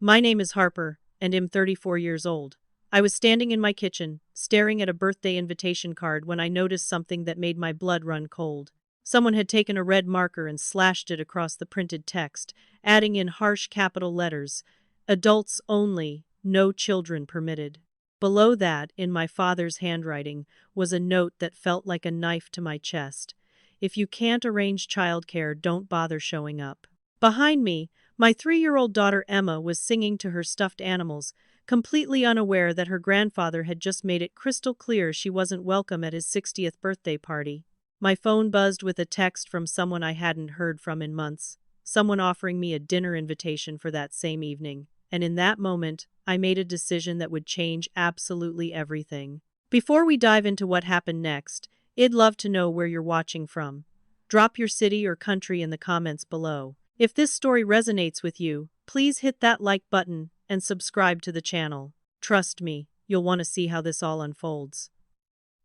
My name is Harper, and I'm 34 years old. I was standing in my kitchen, staring at a birthday invitation card when I noticed something that made my blood run cold. Someone had taken a red marker and slashed it across the printed text, adding in harsh capital letters, "Adults only, no children permitted." Below that, in my father's handwriting, was a note that felt like a knife to my chest. "If you can't arrange childcare, don't bother showing up." Behind me, my 3-year-old daughter Emma was singing to her stuffed animals, completely unaware that her grandfather had just made it crystal clear she wasn't welcome at his 60th birthday party. My phone buzzed with a text from someone I hadn't heard from in months, someone offering me a dinner invitation for that same evening. And in that moment, I made a decision that would change absolutely everything. Before we dive into what happened next, I'd love to know where you're watching from. Drop your city or country in the comments below. If this story resonates with you, please hit that like button and subscribe to the channel. Trust me, you'll want to see how this all unfolds.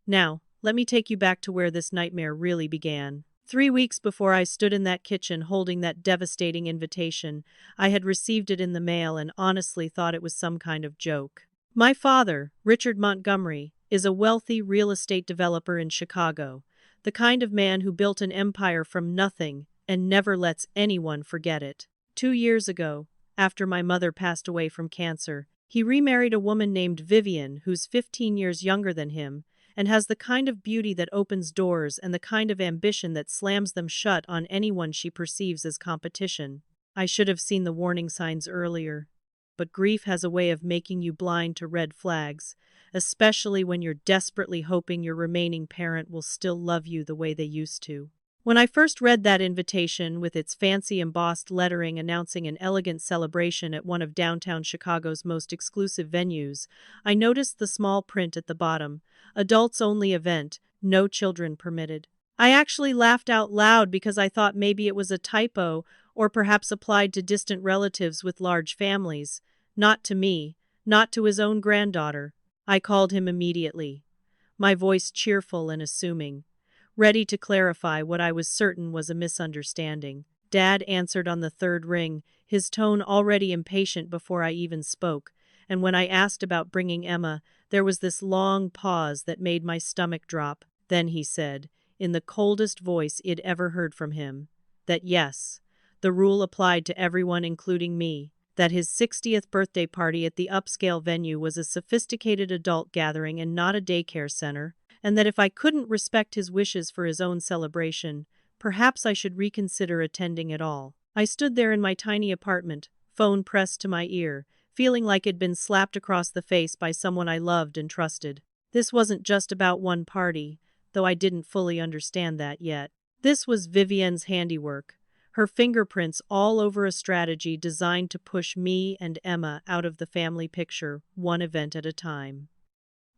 Now, let me take you back to where this nightmare really began. 3 weeks before I stood in that kitchen holding that devastating invitation, I had received it in the mail and honestly thought it was some kind of joke. My father, Richard Montgomery, is a wealthy real estate developer in Chicago, the kind of man who built an empire from nothing and never lets anyone forget it. 2 years ago, after my mother passed away from cancer, he remarried a woman named Vivian, who's 15 years younger than him, and has the kind of beauty that opens doors and the kind of ambition that slams them shut on anyone she perceives as competition. I should have seen the warning signs earlier. But grief has a way of making you blind to red flags, especially when you're desperately hoping your remaining parent will still love you the way they used to. When I first read that invitation with its fancy embossed lettering announcing an elegant celebration at one of downtown Chicago's most exclusive venues, I noticed the small print at the bottom, "Adults only event, no children permitted." I actually laughed out loud because I thought maybe it was a typo or perhaps applied to distant relatives with large families. Not to me, not to his own granddaughter. I called him immediately, my voice cheerful and assuming, ready to clarify what I was certain was a misunderstanding. Dad answered on the third ring, his tone already impatient before I even spoke, and when I asked about bringing Emma, there was this long pause that made my stomach drop. Then he said, in the coldest voice I'd ever heard from him, that yes, the rule applied to everyone including me, that his 60th birthday party at the upscale venue was a sophisticated adult gathering and not a daycare center, and that if I couldn't respect his wishes for his own celebration, perhaps I should reconsider attending at all. I stood there in my tiny apartment, phone pressed to my ear, feeling like I'd been slapped across the face by someone I loved and trusted. This wasn't just about one party, though I didn't fully understand that yet. This was Vivienne's handiwork, her fingerprints all over a strategy designed to push me and Emma out of the family picture, one event at a time.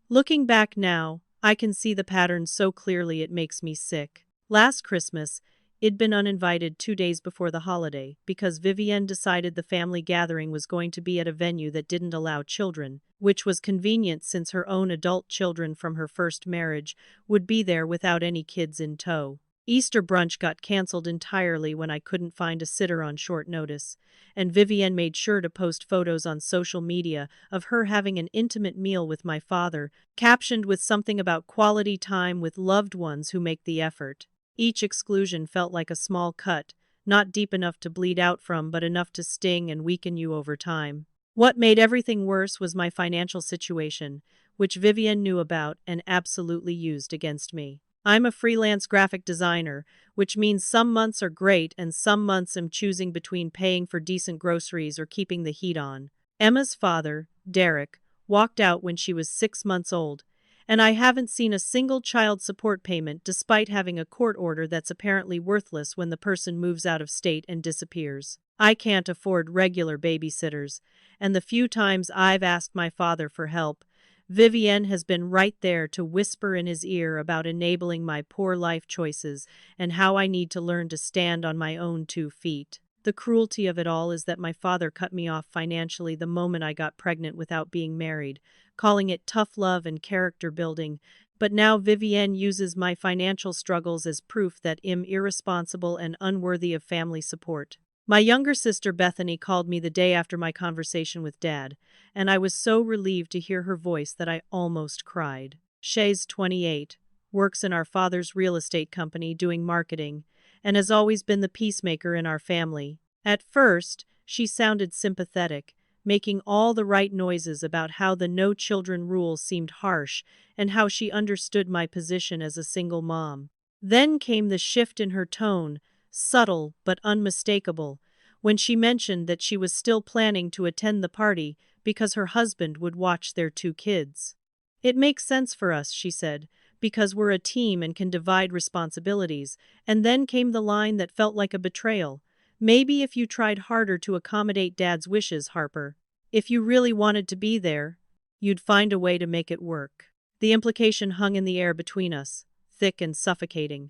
Looking back now, I can see the pattern so clearly it makes me sick. Last Christmas, I'd been uninvited 2 days before the holiday because Vivienne decided the family gathering was going to be at a venue that didn't allow children, which was convenient since her own adult children from her first marriage would be there without any kids in tow. Easter brunch got canceled entirely when I couldn't find a sitter on short notice, and Vivienne made sure to post photos on social media of her having an intimate meal with my father, captioned with something about quality time with loved ones who make the effort. Each exclusion felt like a small cut, not deep enough to bleed out from but enough to sting and weaken you over time. What made everything worse was my financial situation, which Vivienne knew about and absolutely used against me. I'm a freelance graphic designer, which means some months are great and some months I'm choosing between paying for decent groceries or keeping the heat on. Emma's father, Derek, walked out when she was 6 months old, and I haven't seen a single child support payment despite having a court order that's apparently worthless when the person moves out of state and disappears. I can't afford regular babysitters, and the few times I've asked my father for help, Vivienne has been right there to whisper in his ear about enabling my poor life choices and how I need to learn to stand on my own 2 feet. The cruelty of it all is that my father cut me off financially the moment I got pregnant without being married, calling it tough love and character building, but now Vivienne uses my financial struggles as proof that I'm irresponsible and unworthy of family support. My younger sister Bethany called me the day after my conversation with Dad, and I was so relieved to hear her voice that I almost cried. Shay's 28, works in our father's real estate company doing marketing, and has always been the peacemaker in our family. At first, she sounded sympathetic, making all the right noises about how the no children rule seemed harsh and how she understood my position as a single mom. Then came the shift in her tone, subtle but unmistakable, when she mentioned that she was still planning to attend the party because her husband would watch their 2 kids. "It makes sense for us," she said, "because we're a team and can divide responsibilities." And then came the line that felt like a betrayal. "Maybe if you tried harder to accommodate Dad's wishes, Harper, if you really wanted to be there, you'd find a way to make it work." The implication hung in the air between us, thick and suffocating,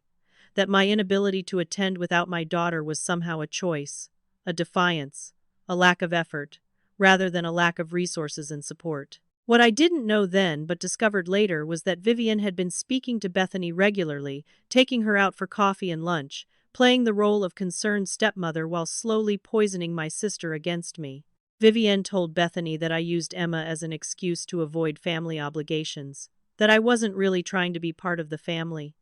that my inability to attend without my daughter was somehow a choice, a defiance, a lack of effort, rather than a lack of resources and support. What I didn't know then but discovered later was that Vivian had been speaking to Bethany regularly, taking her out for coffee and lunch, playing the role of concerned stepmother while slowly poisoning my sister against me. Vivian told Bethany that I used Emma as an excuse to avoid family obligations, that I wasn't really trying to be part of the family,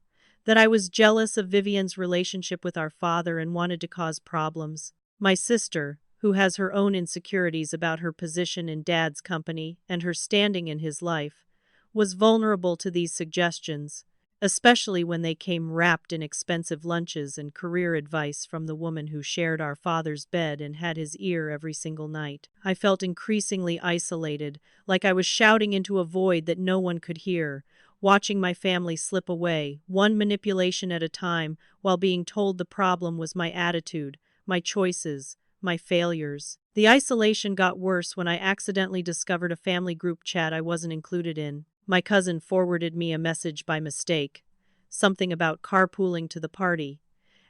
that I was jealous of Vivian's relationship with our father and wanted to cause problems. My sister, who has her own insecurities about her position in Dad's company and her standing in his life, was vulnerable to these suggestions, especially when they came wrapped in expensive lunches and career advice from the woman who shared our father's bed and had his ear every single night. I felt increasingly isolated, like I was shouting into a void that no one could hear, watching my family slip away, one manipulation at a time, while being told the problem was my attitude, my choices, my failures. The isolation got worse when I accidentally discovered a family group chat I wasn't included in. My cousin forwarded me a message by mistake, something about carpooling to the party,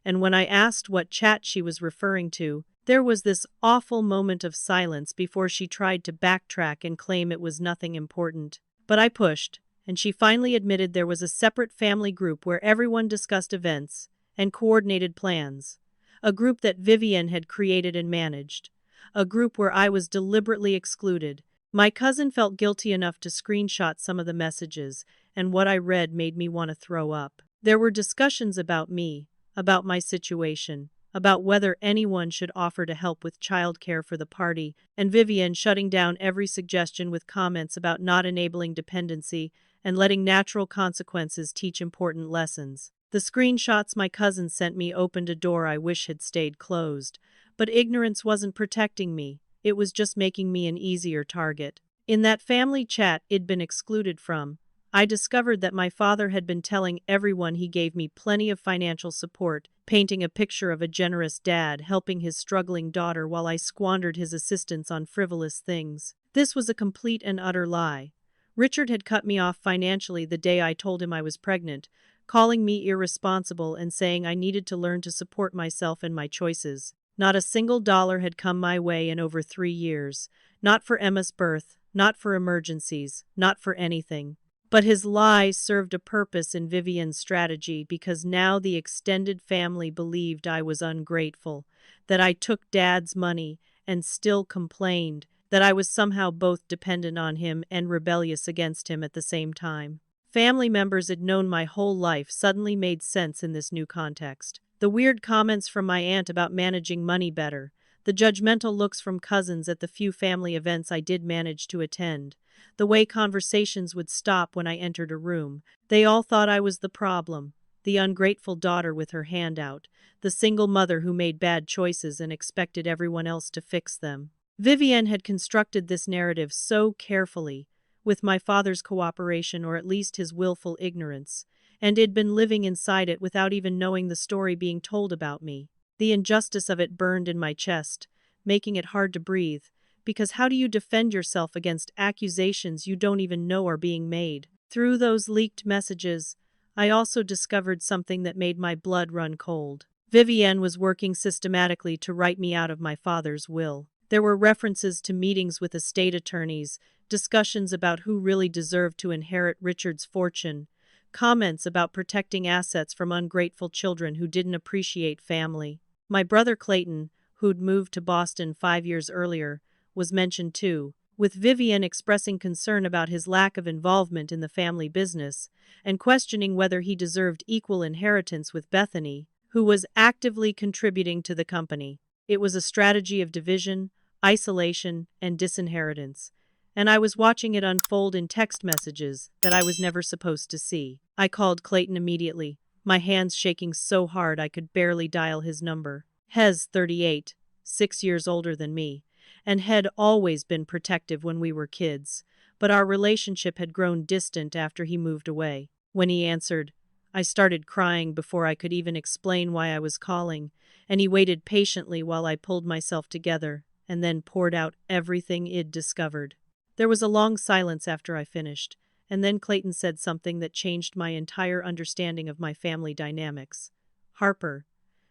and when I asked what chat she was referring to, there was this awful moment of silence before she tried to backtrack and claim it was nothing important. But I pushed, and she finally admitted there was a separate family group where everyone discussed events and coordinated plans, a group that Vivian had created and managed, a group where I was deliberately excluded. My cousin felt guilty enough to screenshot some of the messages, and what I read made me want to throw up. There were discussions about me, about my situation, about whether anyone should offer to help with childcare for the party, and Vivian shutting down every suggestion with comments about not enabling dependency and letting natural consequences teach important lessons. The screenshots my cousin sent me opened a door I wish had stayed closed, but ignorance wasn't protecting me. It was just making me an easier target. In that family chat I'd been excluded from, I discovered that my father had been telling everyone he gave me plenty of financial support, painting a picture of a generous dad helping his struggling daughter while I squandered his assistance on frivolous things. This was a complete and utter lie. Richard had cut me off financially the day I told him I was pregnant, calling me irresponsible and saying I needed to learn to support myself and my choices. Not a single dollar had come my way in over 3 years, not for Emma's birth, not for emergencies, not for anything. But his lie served a purpose in Vivian's strategy because now the extended family believed I was ungrateful, that I took Dad's money and still complained, that I was somehow both dependent on him and rebellious against him at the same time. Family members I'd known my whole life suddenly made sense in this new context. The weird comments from my aunt about managing money better, the judgmental looks from cousins at the few family events I did manage to attend, the way conversations would stop when I entered a room. They all thought I was the problem, the ungrateful daughter with her hand out, the single mother who made bad choices and expected everyone else to fix them. Vivian had constructed this narrative so carefully, with my father's cooperation or at least his willful ignorance, and I'd been living inside it without even knowing the story being told about me. The injustice of it burned in my chest, making it hard to breathe, because how do you defend yourself against accusations you don't even know are being made? Through those leaked messages, I also discovered something that made my blood run cold. Vivian was working systematically to write me out of my father's will. There were references to meetings with estate attorneys, discussions about who really deserved to inherit Richard's fortune, comments about protecting assets from ungrateful children who didn't appreciate family. My brother Clayton, who'd moved to Boston 5 years earlier, was mentioned too, with Vivian expressing concern about his lack of involvement in the family business and questioning whether he deserved equal inheritance with Bethany, who was actively contributing to the company. It was a strategy of division, isolation, and disinheritance, and I was watching it unfold in text messages that I was never supposed to see. I called Clayton immediately, my hands shaking so hard I could barely dial his number. Hez, 38, 6 years older than me, and had always been protective when we were kids, but our relationship had grown distant after he moved away. When he answered, I started crying before I could even explain why I was calling, and he waited patiently while I pulled myself together and then poured out everything I'd discovered. There was a long silence after I finished, and then Clayton said something that changed my entire understanding of my family dynamics. Harper,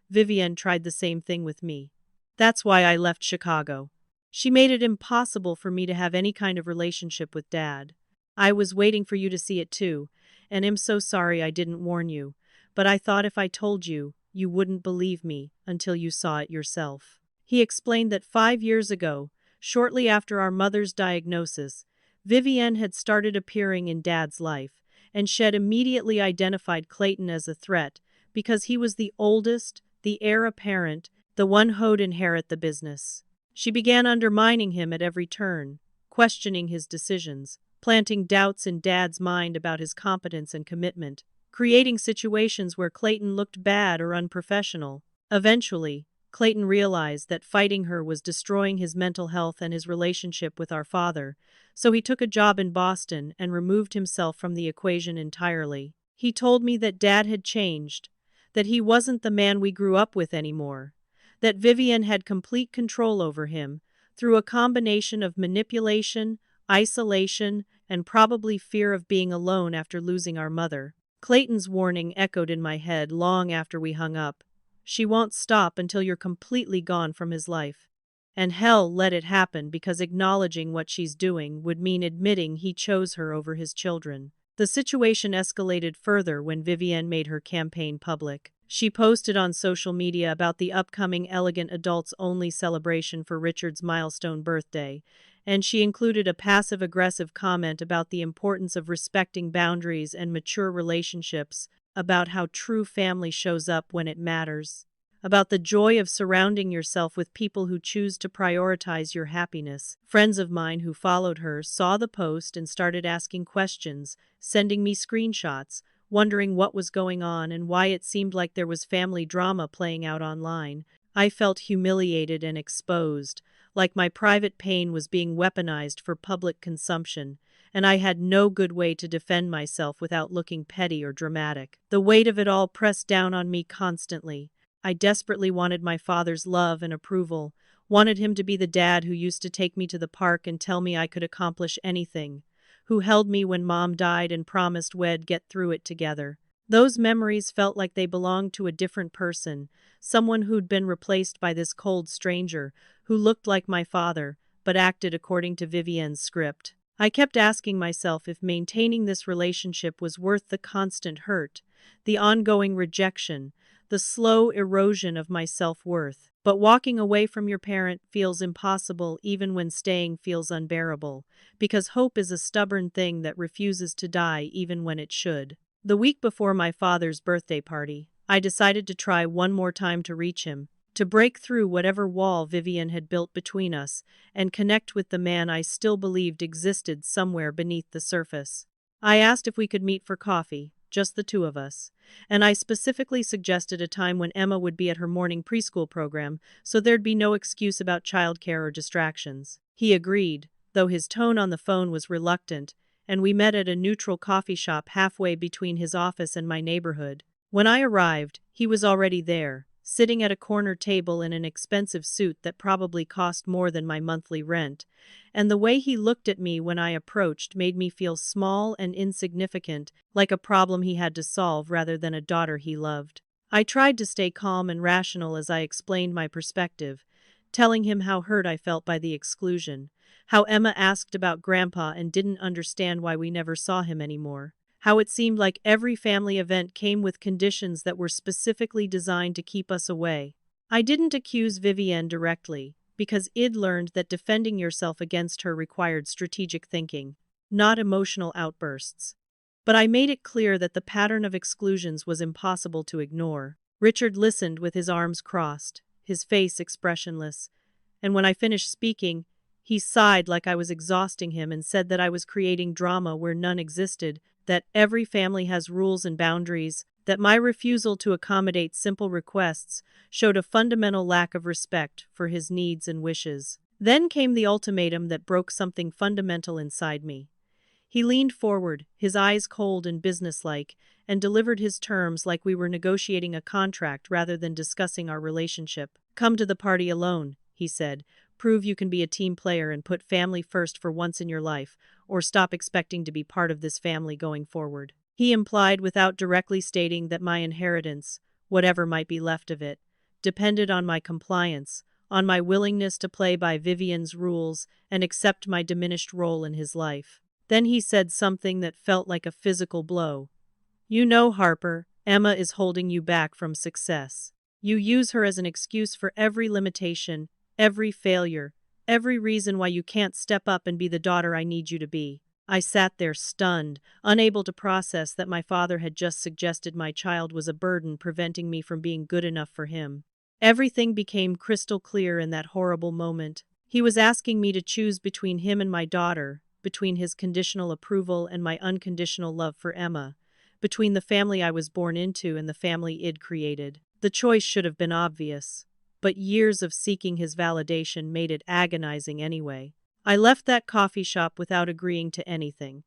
Vivian tried the same thing with me. That's why I left Chicago. She made it impossible for me to have any kind of relationship with Dad. I was waiting for you to see it too, and I'm so sorry I didn't warn you, but I thought if I told you, you wouldn't believe me until you saw it yourself. He explained that 5 years ago, shortly after our mother's diagnosis, Vivienne had started appearing in Dad's life, and Shed immediately identified Clayton as a threat because he was the oldest, the heir apparent, the one who'd inherit the business. She began undermining him at every turn, questioning his decisions, planting doubts in Dad's mind about his competence and commitment, creating situations where Clayton looked bad or unprofessional. Eventually, Clayton realized that fighting her was destroying his mental health and his relationship with our father, so he took a job in Boston and removed himself from the equation entirely. He told me that Dad had changed, that he wasn't the man we grew up with anymore, that Vivian had complete control over him through a combination of manipulation, isolation, and probably fear of being alone after losing our mother. Clayton's warning echoed in my head long after we hung up. She won't stop until you're completely gone from his life. And hell, let it happen, because acknowledging what she's doing would mean admitting he chose her over his children. The situation escalated further when Vivienne made her campaign public. She posted on social media about the upcoming Elegant Adults Only celebration for Richard's milestone birthday, and she included a passive-aggressive comment about the importance of respecting boundaries and mature relationships, about how true family shows up when it matters, about the joy of surrounding yourself with people who choose to prioritize your happiness. Friends of mine who followed her saw the post and started asking questions, sending me screenshots, wondering what was going on and why it seemed like there was family drama playing out online. I felt humiliated and exposed, like my private pain was being weaponized for public consumption, and I had no good way to defend myself without looking petty or dramatic. The weight of it all pressed down on me constantly. I desperately wanted my father's love and approval, wanted him to be the dad who used to take me to the park and tell me I could accomplish anything, who held me when Mom died and promised we'd get through it together. Those memories felt like they belonged to a different person, someone who'd been replaced by this cold stranger who looked like my father, but acted according to Vivienne's script. I kept asking myself if maintaining this relationship was worth the constant hurt, the ongoing rejection, the slow erosion of my self-worth. But walking away from your parent feels impossible even when staying feels unbearable, because hope is a stubborn thing that refuses to die even when it should. The week before my father's birthday party, I decided to try one more time to reach him, to break through whatever wall Vivian had built between us and connect with the man I still believed existed somewhere beneath the surface. I asked if we could meet for coffee, just the two of us, and I specifically suggested a time when Emma would be at her morning preschool program, so there'd be no excuse about childcare or distractions. He agreed, though his tone on the phone was reluctant, and we met at a neutral coffee shop halfway between his office and my neighborhood. When I arrived, he was already there, sitting at a corner table in an expensive suit that probably cost more than my monthly rent, and the way he looked at me when I approached made me feel small and insignificant, like a problem he had to solve rather than a daughter he loved. I tried to stay calm and rational as I explained my perspective, telling him how hurt I felt by the exclusion, how Emma asked about Grandpa and didn't understand why we never saw him anymore, how it seemed like every family event came with conditions that were specifically designed to keep us away. I didn't accuse Vivienne directly, because I'd learned that defending yourself against her required strategic thinking, not emotional outbursts. But I made it clear that the pattern of exclusions was impossible to ignore. Richard listened with his arms crossed, his face expressionless, and when I finished speaking, he sighed like I was exhausting him and said that I was creating drama where none existed, that every family has rules and boundaries, that my refusal to accommodate simple requests showed a fundamental lack of respect for his needs and wishes. Then came the ultimatum that broke something fundamental inside me. He leaned forward, his eyes cold and businesslike, and delivered his terms like we were negotiating a contract rather than discussing our relationship. "Come to the party alone," he said. "Prove you can be a team player and put family first for once in your life, or stop expecting to be part of this family going forward." He implied, without directly stating, that my inheritance, whatever might be left of it, depended on my compliance, on my willingness to play by Vivienne's rules and accept my diminished role in his life. Then he said something that felt like a physical blow. "You know, Harper, Emma is holding you back from success. You use her as an excuse for every limitation, every failure, every reason why you can't step up and be the daughter I need you to be." I sat there stunned, unable to process that my father had just suggested my child was a burden preventing me from being good enough for him. Everything became crystal clear in that horrible moment. He was asking me to choose between him and my daughter, between his conditional approval and my unconditional love for Emma, between the family I was born into and the family I'd created. The choice should have been obvious, but years of seeking his validation made it agonizing anyway. I left that coffee shop without agreeing to anything,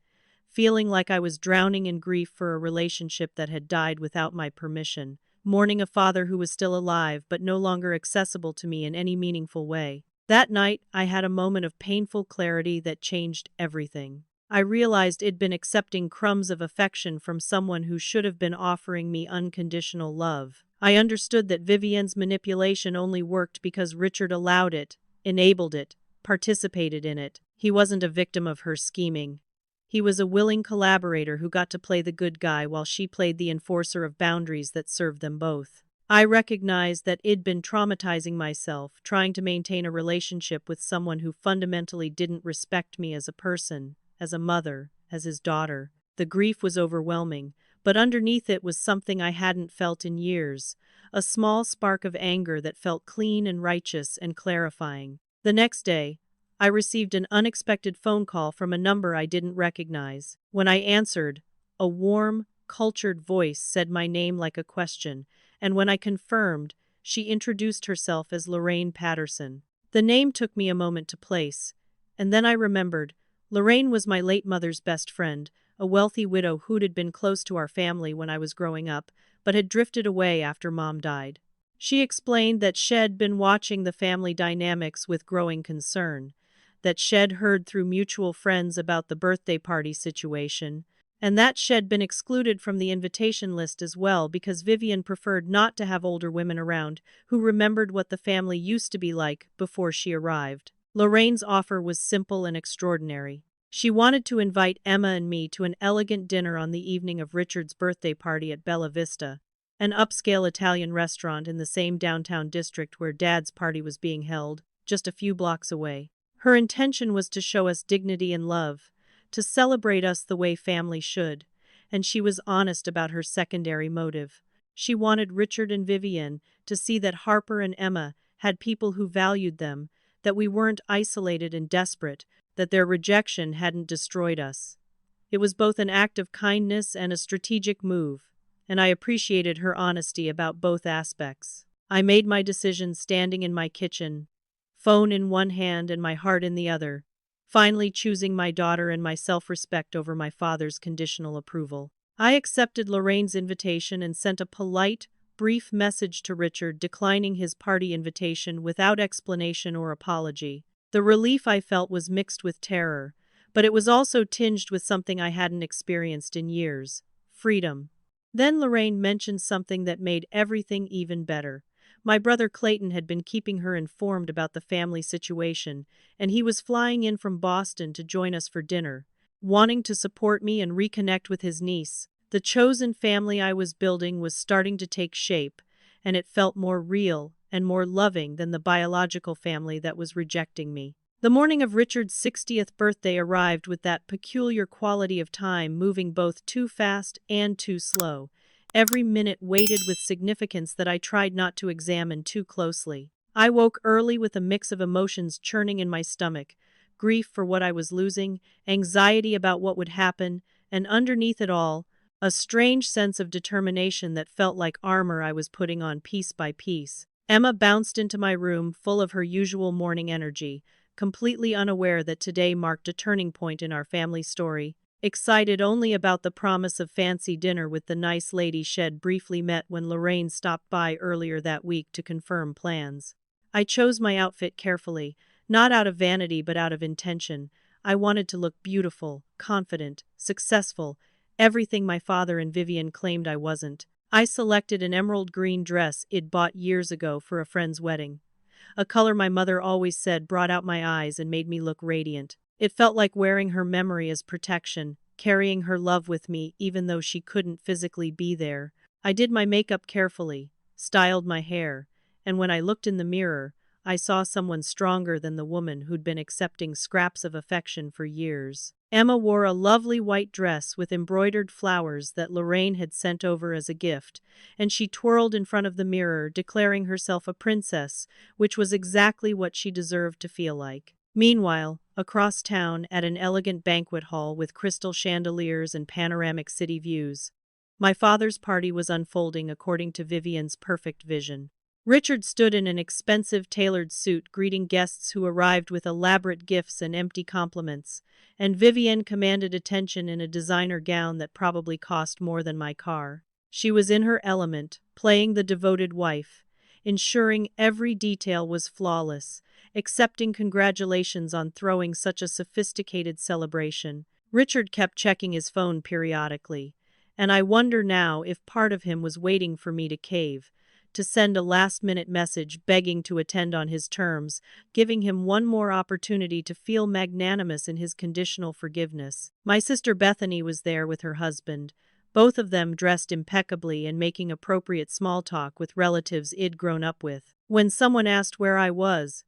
feeling like I was drowning in grief for a relationship that had died without my permission, mourning a father who was still alive but no longer accessible to me in any meaningful way. That night, I had a moment of painful clarity that changed everything. I realized I'd been accepting crumbs of affection from someone who should have been offering me unconditional love. I understood that Vivienne's manipulation only worked because Richard allowed it, enabled it, participated in it. He wasn't a victim of her scheming. He was a willing collaborator who got to play the good guy while she played the enforcer of boundaries that served them both. I recognized that I'd been traumatizing myself, trying to maintain a relationship with someone who fundamentally didn't respect me as a person, as a mother, as his daughter. The grief was overwhelming, but underneath it was something I hadn't felt in years, a small spark of anger that felt clean and righteous and clarifying. The next day, I received an unexpected phone call from a number I didn't recognize. When I answered, a warm, cultured voice said my name like a question, and when I confirmed, she introduced herself as Lorraine Patterson. The name took me a moment to place, and then I remembered. Lorraine was my late mother's best friend, a wealthy widow who'd been close to our family when I was growing up, but had drifted away after Mom died. She explained that she'd been watching the family dynamics with growing concern, that she'd heard through mutual friends about the birthday party situation, and that she'd been excluded from the invitation list as well because Vivienne preferred not to have older women around who remembered what the family used to be like before she arrived. Lorraine's offer was simple and extraordinary. She wanted to invite Emma and me to an elegant dinner on the evening of Richard's birthday party at Bella Vista, an upscale Italian restaurant in the same downtown district where Dad's party was being held, just a few blocks away. Her intention was to show us dignity and love, to celebrate us the way family should, and she was honest about her secondary motive. She wanted Richard and Vivienne to see that Harper and Emma had people who valued them, that we weren't isolated and desperate, that their rejection hadn't destroyed us. It was both an act of kindness and a strategic move, and I appreciated her honesty about both aspects. I made my decision standing in my kitchen, phone in one hand and my heart in the other, finally choosing my daughter and my self-respect over my father's conditional approval. I accepted Lorraine's invitation and sent a polite, brief message to Richard declining his party invitation without explanation or apology. The relief I felt was mixed with terror, but it was also tinged with something I hadn't experienced in years: freedom. Then Lorraine mentioned something that made everything even better. My brother Clayton had been keeping her informed about the family situation, and he was flying in from Boston to join us for dinner, wanting to support me and reconnect with his niece. The chosen family I was building was starting to take shape, and it felt more real and more loving than the biological family that was rejecting me. The morning of Richard's 60th birthday arrived with that peculiar quality of time moving both too fast and too slow. Every minute weighted with significance that I tried not to examine too closely. I woke early with a mix of emotions churning in my stomach, grief for what I was losing, anxiety about what would happen, and underneath it all, a strange sense of determination that felt like armor I was putting on piece by piece. Emma bounced into my room full of her usual morning energy, completely unaware that today marked a turning point in our family story. Excited only about the promise of fancy dinner with the nice lady she'd briefly met when Lorraine stopped by earlier that week to confirm plans. I chose my outfit carefully, not out of vanity but out of intention. I wanted to look beautiful, confident, successful, everything my father and Vivian claimed I wasn't. I selected an emerald green dress I'd bought years ago for a friend's wedding. A color my mother always said brought out my eyes and made me look radiant. It felt like wearing her memory as protection, carrying her love with me even though she couldn't physically be there. I did my makeup carefully, styled my hair, and when I looked in the mirror, I saw someone stronger than the woman who'd been accepting scraps of affection for years. Emma wore a lovely white dress with embroidered flowers that Lorraine had sent over as a gift, and she twirled in front of the mirror, declaring herself a princess, which was exactly what she deserved to feel like. Meanwhile, across town at an elegant banquet hall with crystal chandeliers and panoramic city views, my father's party was unfolding according to Vivian's perfect vision. Richard stood in an expensive tailored suit greeting guests who arrived with elaborate gifts and empty compliments, and Vivian commanded attention in a designer gown that probably cost more than my car. She was in her element, playing the devoted wife, ensuring every detail was flawless, accepting congratulations on throwing such a sophisticated celebration. Richard kept checking his phone periodically, and I wonder now if part of him was waiting for me to cave, to send a last-minute message begging to attend on his terms, giving him one more opportunity to feel magnanimous in his conditional forgiveness. My sister Bethany was there with her husband, both of them dressed impeccably and making appropriate small talk with relatives I'd grown up with. When someone asked where I was,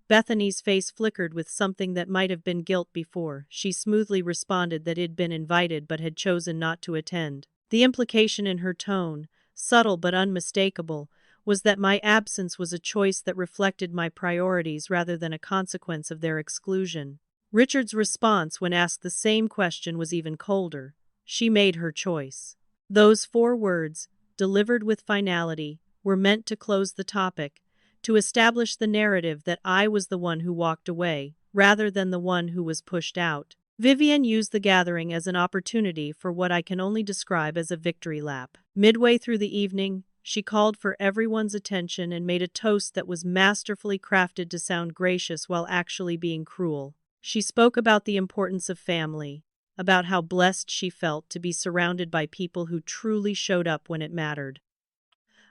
Bethany's face flickered with something that might have been guilt before. She smoothly responded that I'd been invited but had chosen not to attend. The implication in her tone, subtle but unmistakable, was that my absence was a choice that reflected my priorities rather than a consequence of their exclusion. Richard's response when asked the same question was even colder. She made her choice. Those 4 words, delivered with finality, were meant to close the topic, to establish the narrative that I was the one who walked away, rather than the one who was pushed out. Vivian used the gathering as an opportunity for what I can only describe as a victory lap. Midway through the evening, she called for everyone's attention and made a toast that was masterfully crafted to sound gracious while actually being cruel. She spoke about the importance of family, about how blessed she felt to be surrounded by people who truly showed up when it mattered,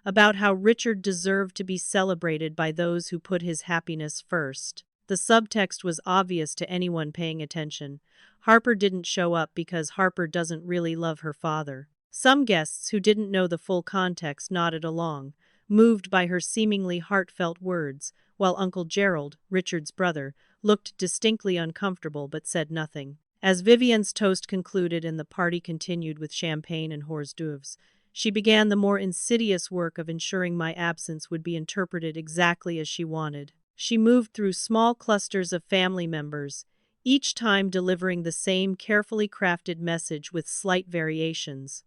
about how Richard deserved to be celebrated by those who put his happiness first. The subtext was obvious to anyone paying attention. Harper didn't show up because Harper doesn't really love her father. Some guests who didn't know the full context nodded along, moved by her seemingly heartfelt words, while Uncle Gerald, Richard's brother, looked distinctly uncomfortable but said nothing. As Vivian's toast concluded and the party continued with champagne and hors d'oeuvres, she began the more insidious work of ensuring my absence would be interpreted exactly as she wanted. She moved through small clusters of family members, each time delivering the same carefully crafted message with slight variations.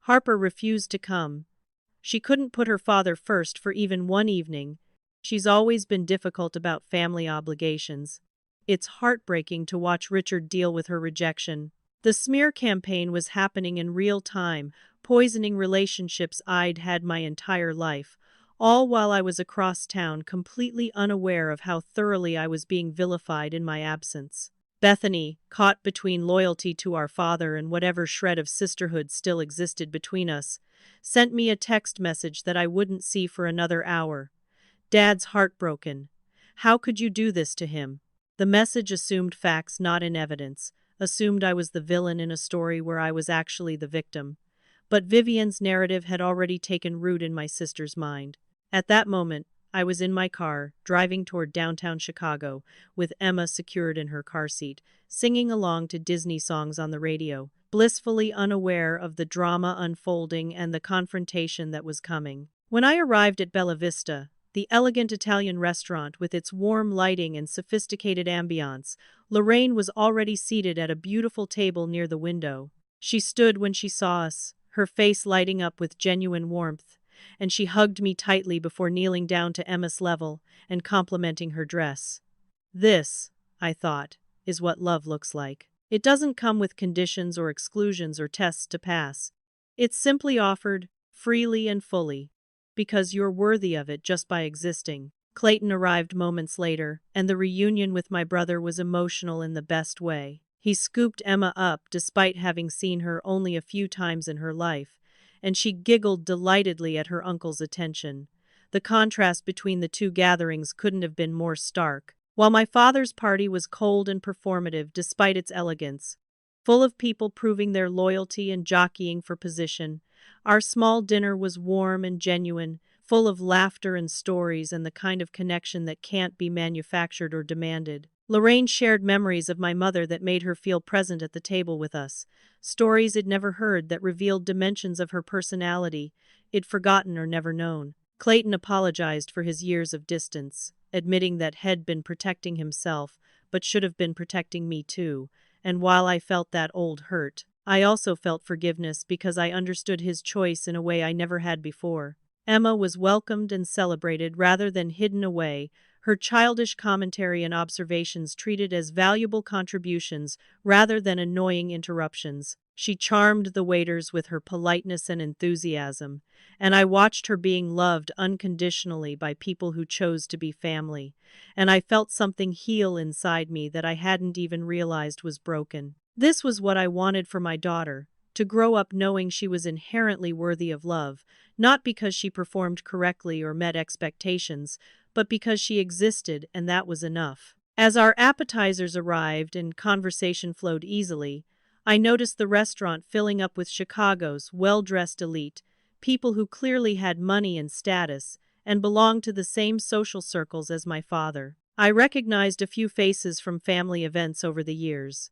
Harper refused to come. She couldn't put her father first for even one evening. She's always been difficult about family obligations. It's heartbreaking to watch Richard deal with her rejection. The smear campaign was happening in real time, poisoning relationships I'd had my entire life, all while I was across town completely unaware of how thoroughly I was being vilified in my absence. Bethany, caught between loyalty to our father and whatever shred of sisterhood still existed between us, sent me a text message that I wouldn't see for another hour. "Dad's heartbroken. How could you do this to him?" The message assumed facts not in evidence, assumed I was the villain in a story where I was actually the victim. But Vivian's narrative had already taken root in my sister's mind. At that moment, I was in my car, driving toward downtown Chicago, with Emma secured in her car seat, singing along to Disney songs on the radio, blissfully unaware of the drama unfolding and the confrontation that was coming. When I arrived at Bella Vista, the elegant Italian restaurant with its warm lighting and sophisticated ambiance, Lorraine was already seated at a beautiful table near the window. She stood when she saw us, her face lighting up with genuine warmth, and she hugged me tightly before kneeling down to Emma's level and complimenting her dress. This, I thought, is what love looks like. It doesn't come with conditions or exclusions or tests to pass. It's simply offered, freely and fully, because you're worthy of it just by existing. Clayton arrived moments later, and the reunion with my brother was emotional in the best way. He scooped Emma up despite having seen her only a few times in her life, and she giggled delightedly at her uncle's attention. The contrast between the two gatherings couldn't have been more stark. While my father's party was cold and performative despite its elegance, full of people proving their loyalty and jockeying for position, our small dinner was warm and genuine, full of laughter and stories and the kind of connection that can't be manufactured or demanded. Lorraine shared memories of my mother that made her feel present at the table with us, stories I'd never heard that revealed dimensions of her personality I'd forgotten or never known. Clayton apologized for his years of distance, admitting that he'd been protecting himself, but should have been protecting me too, and while I felt that old hurt, I also felt forgiveness because I understood his choice in a way I never had before. Emma was welcomed and celebrated rather than hidden away, her childish commentary and observations treated as valuable contributions rather than annoying interruptions. She charmed the waiters with her politeness and enthusiasm, and I watched her being loved unconditionally by people who chose to be family, and I felt something heal inside me that I hadn't even realized was broken. This was what I wanted for my daughter, to grow up knowing she was inherently worthy of love, not because she performed correctly or met expectations, but because she existed and that was enough. As our appetizers arrived and conversation flowed easily, I noticed the restaurant filling up with Chicago's well-dressed elite, people who clearly had money and status, and belonged to the same social circles as my father. I recognized a few faces from family events over the years.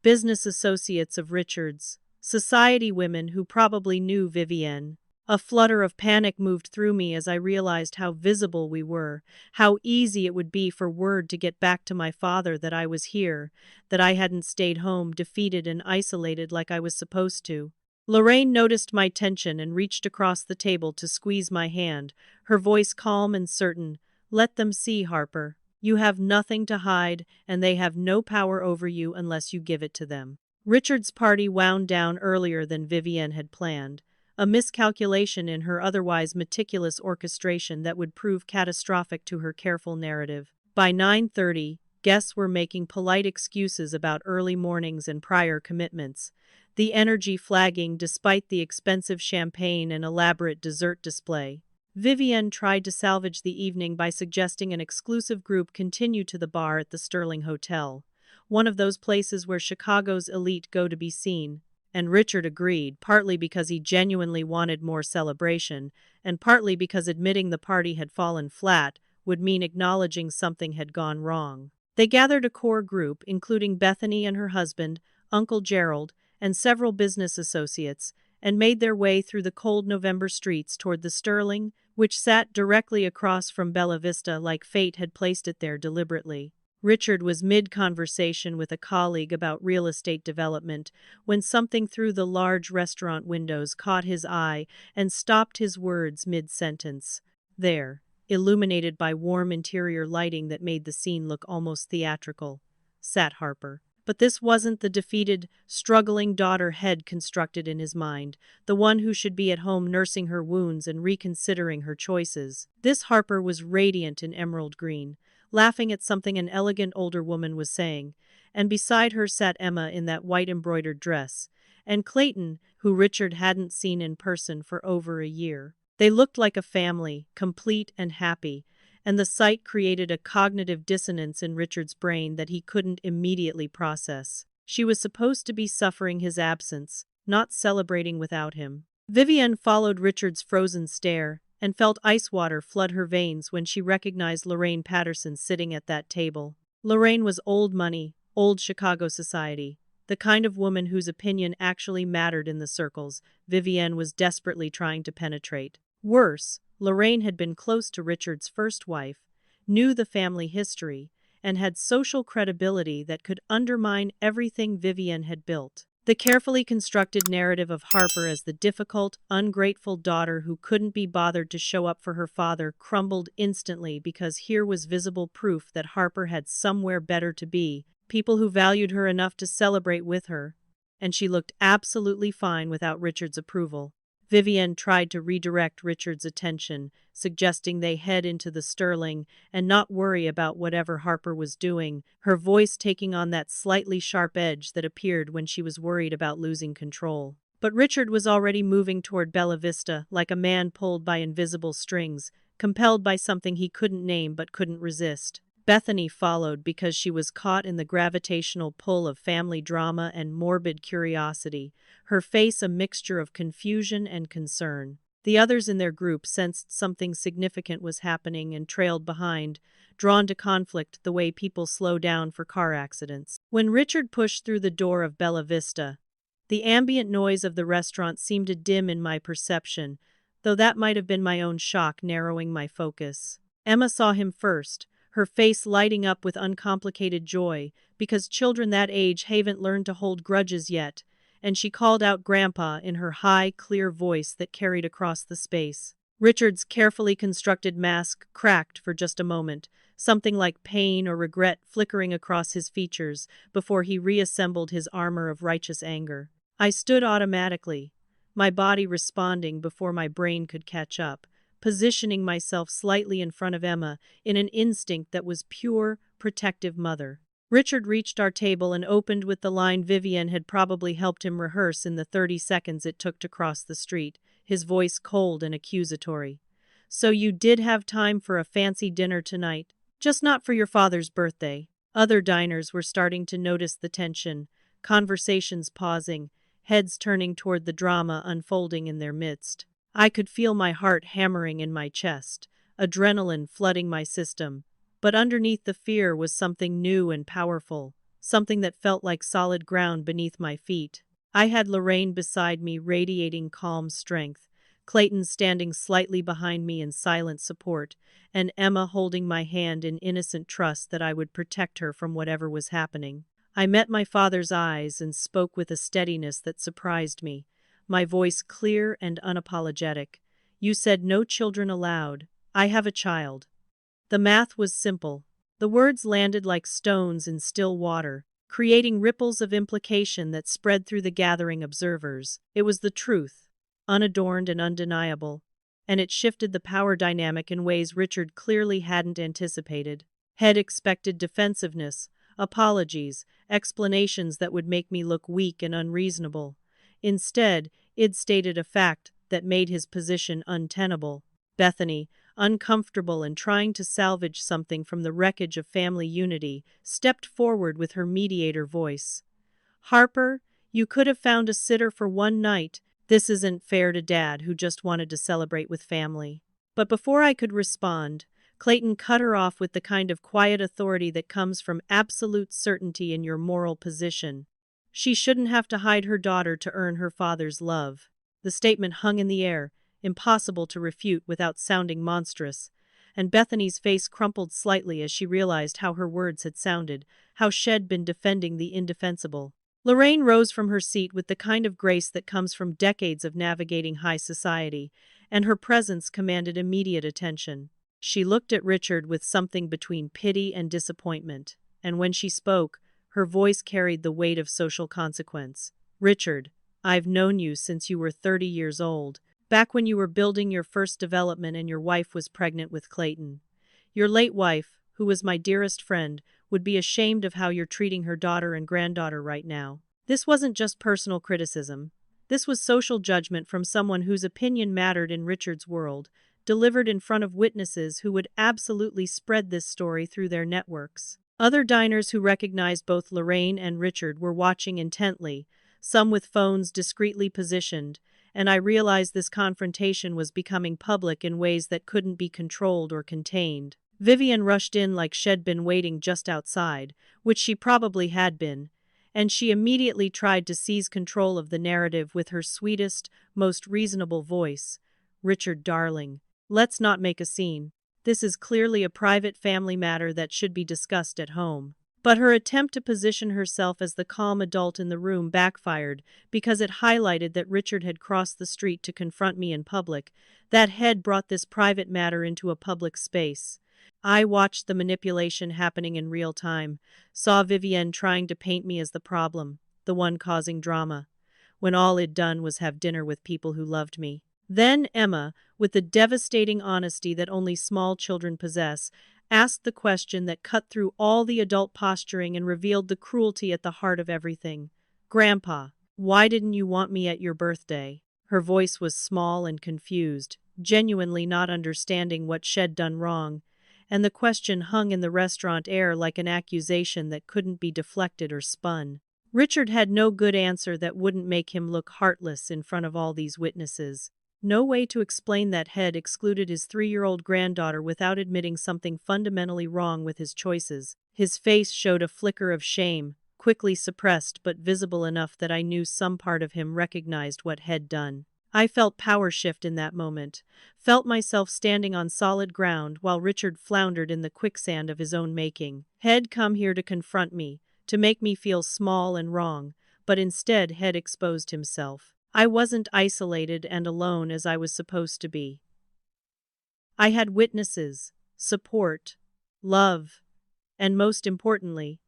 Business associates of Richard's, society women who probably knew Vivienne. A flutter of panic moved through me as I realized how visible we were, how easy it would be for word to get back to my father that I was here, that I hadn't stayed home defeated and isolated like I was supposed to. Lorraine noticed my tension and reached across the table to squeeze my hand, her voice calm and certain. "Let them see, Harper. You have nothing to hide, and they have no power over you unless you give it to them." Richard's party wound down earlier than Vivienne had planned, a miscalculation in her otherwise meticulous orchestration that would prove catastrophic to her careful narrative. By 9:30, guests were making polite excuses about early mornings and prior commitments, the energy flagging despite the expensive champagne and elaborate dessert display. Vivienne tried to salvage the evening by suggesting an exclusive group continue to the bar at the Sterling Hotel, one of those places where Chicago's elite go to be seen, and Richard agreed, partly because he genuinely wanted more celebration, and partly because admitting the party had fallen flat would mean acknowledging something had gone wrong. They gathered a core group, including Bethany and her husband, Uncle Gerald, and several business associates, and made their way through the cold November streets toward the Sterling, which sat directly across from Bella Vista like fate had placed it there deliberately. Richard was mid-conversation with a colleague about real estate development when something through the large restaurant windows caught his eye and stopped his words mid-sentence. There, illuminated by warm interior lighting that made the scene look almost theatrical, sat Harper. But this wasn't the defeated, struggling daughter head constructed in his mind, the one who should be at home nursing her wounds and reconsidering her choices. This Harper was radiant in emerald green, laughing at something an elegant older woman was saying, and beside her sat Emma in that white embroidered dress, and Clayton, who Richard hadn't seen in person for over a year. They looked like a family, complete and happy, and the sight created a cognitive dissonance in Richard's brain that he couldn't immediately process. She was supposed to be suffering his absence, not celebrating without him. Vivienne followed Richard's frozen stare, and felt ice water flood her veins when she recognized Lorraine Patterson sitting at that table. Lorraine was old money, old Chicago society, the kind of woman whose opinion actually mattered in the circles Vivienne was desperately trying to penetrate. Worse, Lorraine had been close to Richard's first wife, knew the family history, and had social credibility that could undermine everything Vivienne had built. The carefully constructed narrative of Harper as the difficult, ungrateful daughter who couldn't be bothered to show up for her father crumbled instantly because here was visible proof that Harper had somewhere better to be, people who valued her enough to celebrate with her, and she looked absolutely fine without Richard's approval. Vivienne tried to redirect Richard's attention, suggesting they head into the Sterling and not worry about whatever Harper was doing, her voice taking on that slightly sharp edge that appeared when she was worried about losing control. But Richard was already moving toward Bella Vista like a man pulled by invisible strings, compelled by something he couldn't name but couldn't resist. Bethany followed because she was caught in the gravitational pull of family drama and morbid curiosity, her face a mixture of confusion and concern. The others in their group sensed something significant was happening and trailed behind, drawn to conflict the way people slow down for car accidents. When Richard pushed through the door of Bella Vista, the ambient noise of the restaurant seemed to dim in my perception, though that might have been my own shock narrowing my focus. Emma saw him first, her face lighting up with uncomplicated joy, because children that age haven't learned to hold grudges yet, and she called out Grandpa in her high, clear voice that carried across the space. Richard's carefully constructed mask cracked for just a moment, something like pain or regret flickering across his features before he reassembled his armor of righteous anger. I stood automatically, my body responding before my brain could catch up, positioning myself slightly in front of Emma in an instinct that was pure, protective mother. Richard reached our table and opened with the line Vivienne had probably helped him rehearse in the 30 seconds it took to cross the street, his voice cold and accusatory. "So you did have time for a fancy dinner tonight? Just not for your father's birthday." Other diners were starting to notice the tension, conversations pausing, heads turning toward the drama unfolding in their midst. I could feel my heart hammering in my chest, adrenaline flooding my system, but underneath the fear was something new and powerful, something that felt like solid ground beneath my feet. I had Lorraine beside me radiating calm strength, Clayton standing slightly behind me in silent support, and Emma holding my hand in innocent trust that I would protect her from whatever was happening. I met my father's eyes and spoke with a steadiness that surprised me, my voice clear and unapologetic. "You said no children allowed. I have a child." The math was simple. The words landed like stones in still water, creating ripples of implication that spread through the gathering observers. It was the truth, unadorned and undeniable, and it shifted the power dynamic in ways Richard clearly hadn't anticipated. Had expected defensiveness, apologies, explanations that would make me look weak and unreasonable. Instead, Id stated a fact that made his position untenable. Bethany, uncomfortable and trying to salvage something from the wreckage of family unity, stepped forward with her mediator voice. "Harper, you could have found a sitter for one night. This isn't fair to Dad, who just wanted to celebrate with family." But before I could respond, Clayton cut her off with the kind of quiet authority that comes from absolute certainty in your moral position. She shouldn't have to hide her daughter to earn her father's love. The statement hung in the air, impossible to refute without sounding monstrous, and Bethany's face crumpled slightly as she realized how her words had sounded, how she'd been defending the indefensible. Lorraine rose from her seat with the kind of grace that comes from decades of navigating high society, and her presence commanded immediate attention. She looked at Richard with something between pity and disappointment, and when she spoke, her voice carried the weight of social consequence. "Richard, I've known you since you were 30 years old, back when you were building your first development and your wife was pregnant with Clayton. Your late wife, who was my dearest friend, would be ashamed of how you're treating her daughter and granddaughter right now." This wasn't just personal criticism. This was social judgment from someone whose opinion mattered in Richard's world, delivered in front of witnesses who would absolutely spread this story through their networks. Other diners who recognized both Lorraine and Richard were watching intently, some with phones discreetly positioned, and I realized this confrontation was becoming public in ways that couldn't be controlled or contained. Vivian rushed in like she'd been waiting just outside, which she probably had been, and she immediately tried to seize control of the narrative with her sweetest, most reasonable voice. "Richard, darling, let's not make a scene. This is clearly a private family matter that should be discussed at home." But her attempt to position herself as the calm adult in the room backfired because it highlighted that Richard had crossed the street to confront me in public. That had brought this private matter into a public space. I watched the manipulation happening in real time, saw Vivienne trying to paint me as the problem, the one causing drama, when all I'd done was have dinner with people who loved me. Then Emma, with the devastating honesty that only small children possess, asked the question that cut through all the adult posturing and revealed the cruelty at the heart of everything. "Grandpa, why didn't you want me at your birthday?" Her voice was small and confused, genuinely not understanding what she'd done wrong, and the question hung in the restaurant air like an accusation that couldn't be deflected or spun. Richard had no good answer that wouldn't make him look heartless in front of all these witnesses. No way to explain that had excluded his 3-year-old granddaughter without admitting something fundamentally wrong with his choices. His face showed a flicker of shame, quickly suppressed but visible enough that I knew some part of him recognized what had done. I felt power shift in that moment, felt myself standing on solid ground while Richard floundered in the quicksand of his own making. Had come here to confront me, to make me feel small and wrong, but instead had exposed himself. I wasn't isolated and alone as I was supposed to be. I had witnesses, support, love, and most importantly,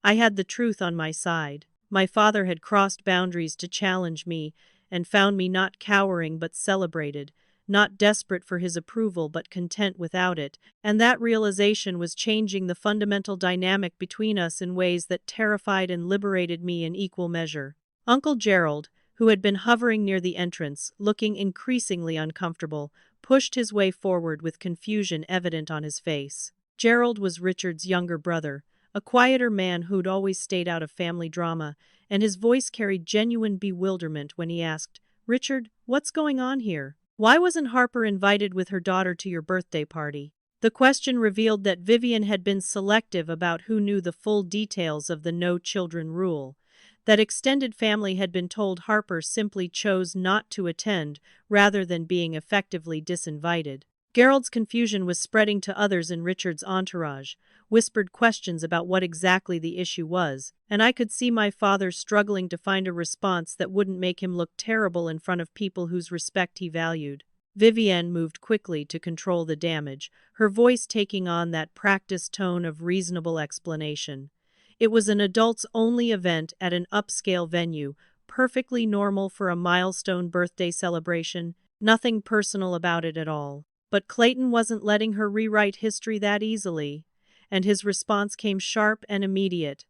I had the truth on my side. My father had crossed boundaries to challenge me and found me not cowering but celebrated, not desperate for his approval but content without it, and that realization was changing the fundamental dynamic between us in ways that terrified and liberated me in equal measure. Uncle Gerald, who had been hovering near the entrance, looking increasingly uncomfortable, pushed his way forward with confusion evident on his face. Gerald was Richard's younger brother, a quieter man who'd always stayed out of family drama, and his voice carried genuine bewilderment when he asked, "Richard, what's going on here? Why wasn't Harper invited with her daughter to your birthday party?" The question revealed that Vivian had been selective about who knew the full details of the no children rule. That extended family had been told Harper simply chose not to attend rather than being effectively disinvited. Gerald's confusion was spreading to others in Richard's entourage, whispered questions about what exactly the issue was, and I could see my father struggling to find a response that wouldn't make him look terrible in front of people whose respect he valued. Vivienne moved quickly to control the damage, her voice taking on that practiced tone of reasonable explanation. It was an adults-only event at an upscale venue, perfectly normal for a milestone birthday celebration, nothing personal about it at all. But Clayton wasn't letting her rewrite history that easily, and his response came sharp and immediate.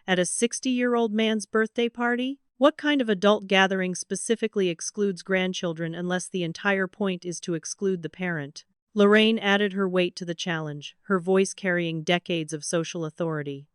"At a 60-year-old man's birthday party? What kind of adult gathering specifically excludes grandchildren unless the entire point is to exclude the parent?" Lorraine added her weight to the challenge, her voice carrying decades of social authority.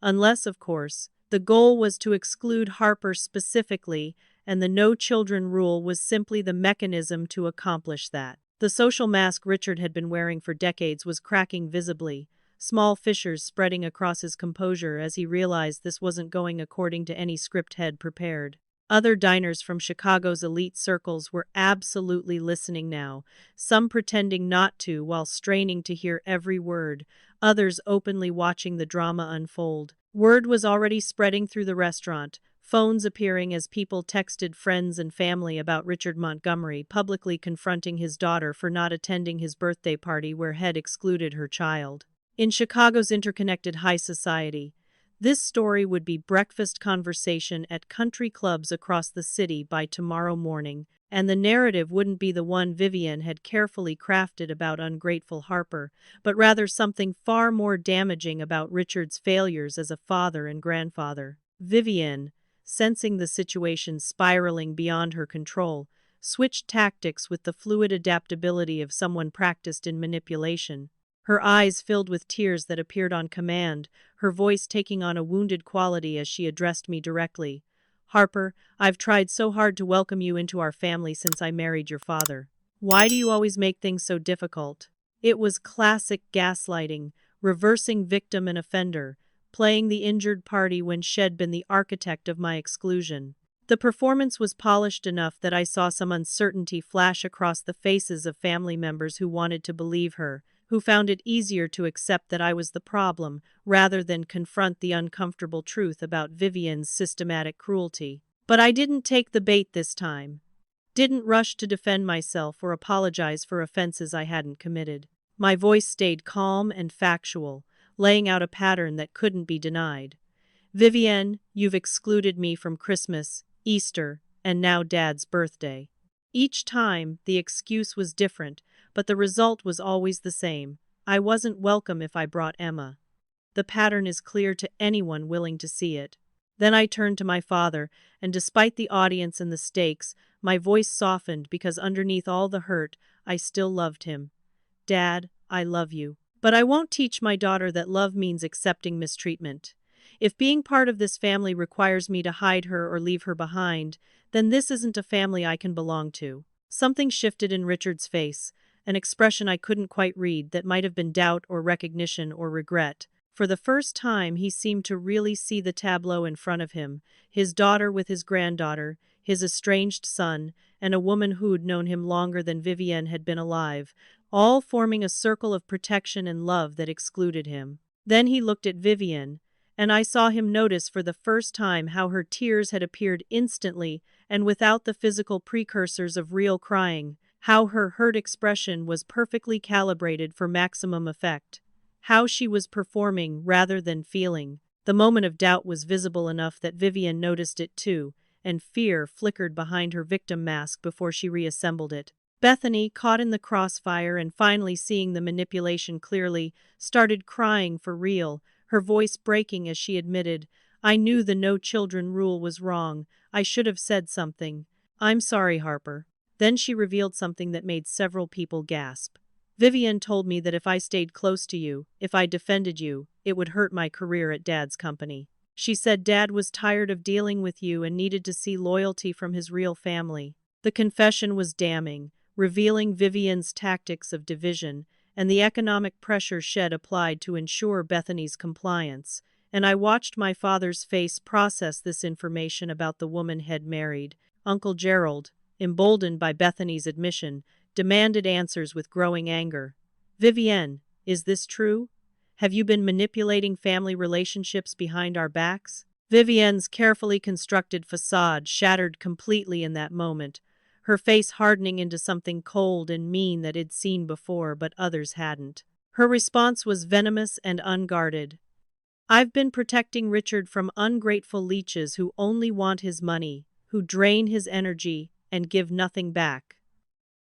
Unless, of course, the goal was to exclude Harper specifically, and the no children rule was simply the mechanism to accomplish that. The social mask Richard had been wearing for decades was cracking visibly, small fissures spreading across his composure as he realized this wasn't going according to any script had prepared. Other diners from Chicago's elite circles were absolutely listening now, some pretending not to while straining to hear every word, others openly watching the drama unfold. Word was already spreading through the restaurant, phones appearing as people texted friends and family about Richard Montgomery publicly confronting his daughter for not attending his birthday party where had excluded her child. In Chicago's interconnected high society, this story would be breakfast conversation at country clubs across the city by tomorrow morning, and the narrative wouldn't be the one Vivian had carefully crafted about ungrateful Harper, but rather something far more damaging about Richard's failures as a father and grandfather. Vivian, sensing the situation spiraling beyond her control, switched tactics with the fluid adaptability of someone practiced in manipulation. Her eyes filled with tears that appeared on command, her voice taking on a wounded quality as she addressed me directly. Harper, I've tried so hard to welcome you into our family since I married your father. Why do you always make things so difficult? It was classic gaslighting, reversing victim and offender, playing the injured party when she'd been the architect of my exclusion. The performance was polished enough that I saw some uncertainty flash across the faces of family members who wanted to believe her, who found it easier to accept that I was the problem, rather than confront the uncomfortable truth about Vivian's systematic cruelty. But I didn't take the bait this time. Didn't rush to defend myself or apologize for offenses I hadn't committed. My voice stayed calm and factual, laying out a pattern that couldn't be denied. Vivienne, you've excluded me from Christmas, Easter, and now Dad's birthday. Each time, the excuse was different, but the result was always the same. I wasn't welcome if I brought Emma. The pattern is clear to anyone willing to see it. Then I turned to my father, and despite the audience and the stakes, my voice softened because underneath all the hurt, I still loved him. Dad, I love you. But I won't teach my daughter that love means accepting mistreatment. If being part of this family requires me to hide her or leave her behind, then this isn't a family I can belong to. Something shifted in Richard's face, an expression I couldn't quite read that might have been doubt or recognition or regret. For the first time, he seemed to really see the tableau in front of him, his daughter with his granddaughter, his estranged son, and a woman who'd known him longer than Vivienne had been alive, all forming a circle of protection and love that excluded him. Then he looked at Vivienne, and I saw him notice for the first time how her tears had appeared instantly and without the physical precursors of real crying, how her hurt expression was perfectly calibrated for maximum effect, how she was performing rather than feeling. The moment of doubt was visible enough that Vivienne noticed it too, and fear flickered behind her victim mask before she reassembled it. Bethany, caught in the crossfire and finally seeing the manipulation clearly, started crying for real, her voice breaking as she admitted, I knew the no children rule was wrong. I should have said something. I'm sorry, Harper. Then she revealed something that made several people gasp. Vivienne told me that if I stayed close to you, if I defended you, it would hurt my career at Dad's company. She said Dad was tired of dealing with you and needed to see loyalty from his real family. The confession was damning, revealing Vivienne's tactics of division and the economic pressure she'd applied to ensure Bethany's compliance, and I watched my father's face process this information about the woman he'd married. Uncle Gerald, emboldened by Bethany's admission, demanded answers with growing anger. Vivienne, is this true? Have you been manipulating family relationships behind our backs? Vivienne's carefully constructed facade shattered completely in that moment, her face hardening into something cold and mean that it'd seen before but others hadn't. Her response was venomous and unguarded. I've been protecting Richard from ungrateful leeches who only want his money, who drain his energy and give nothing back,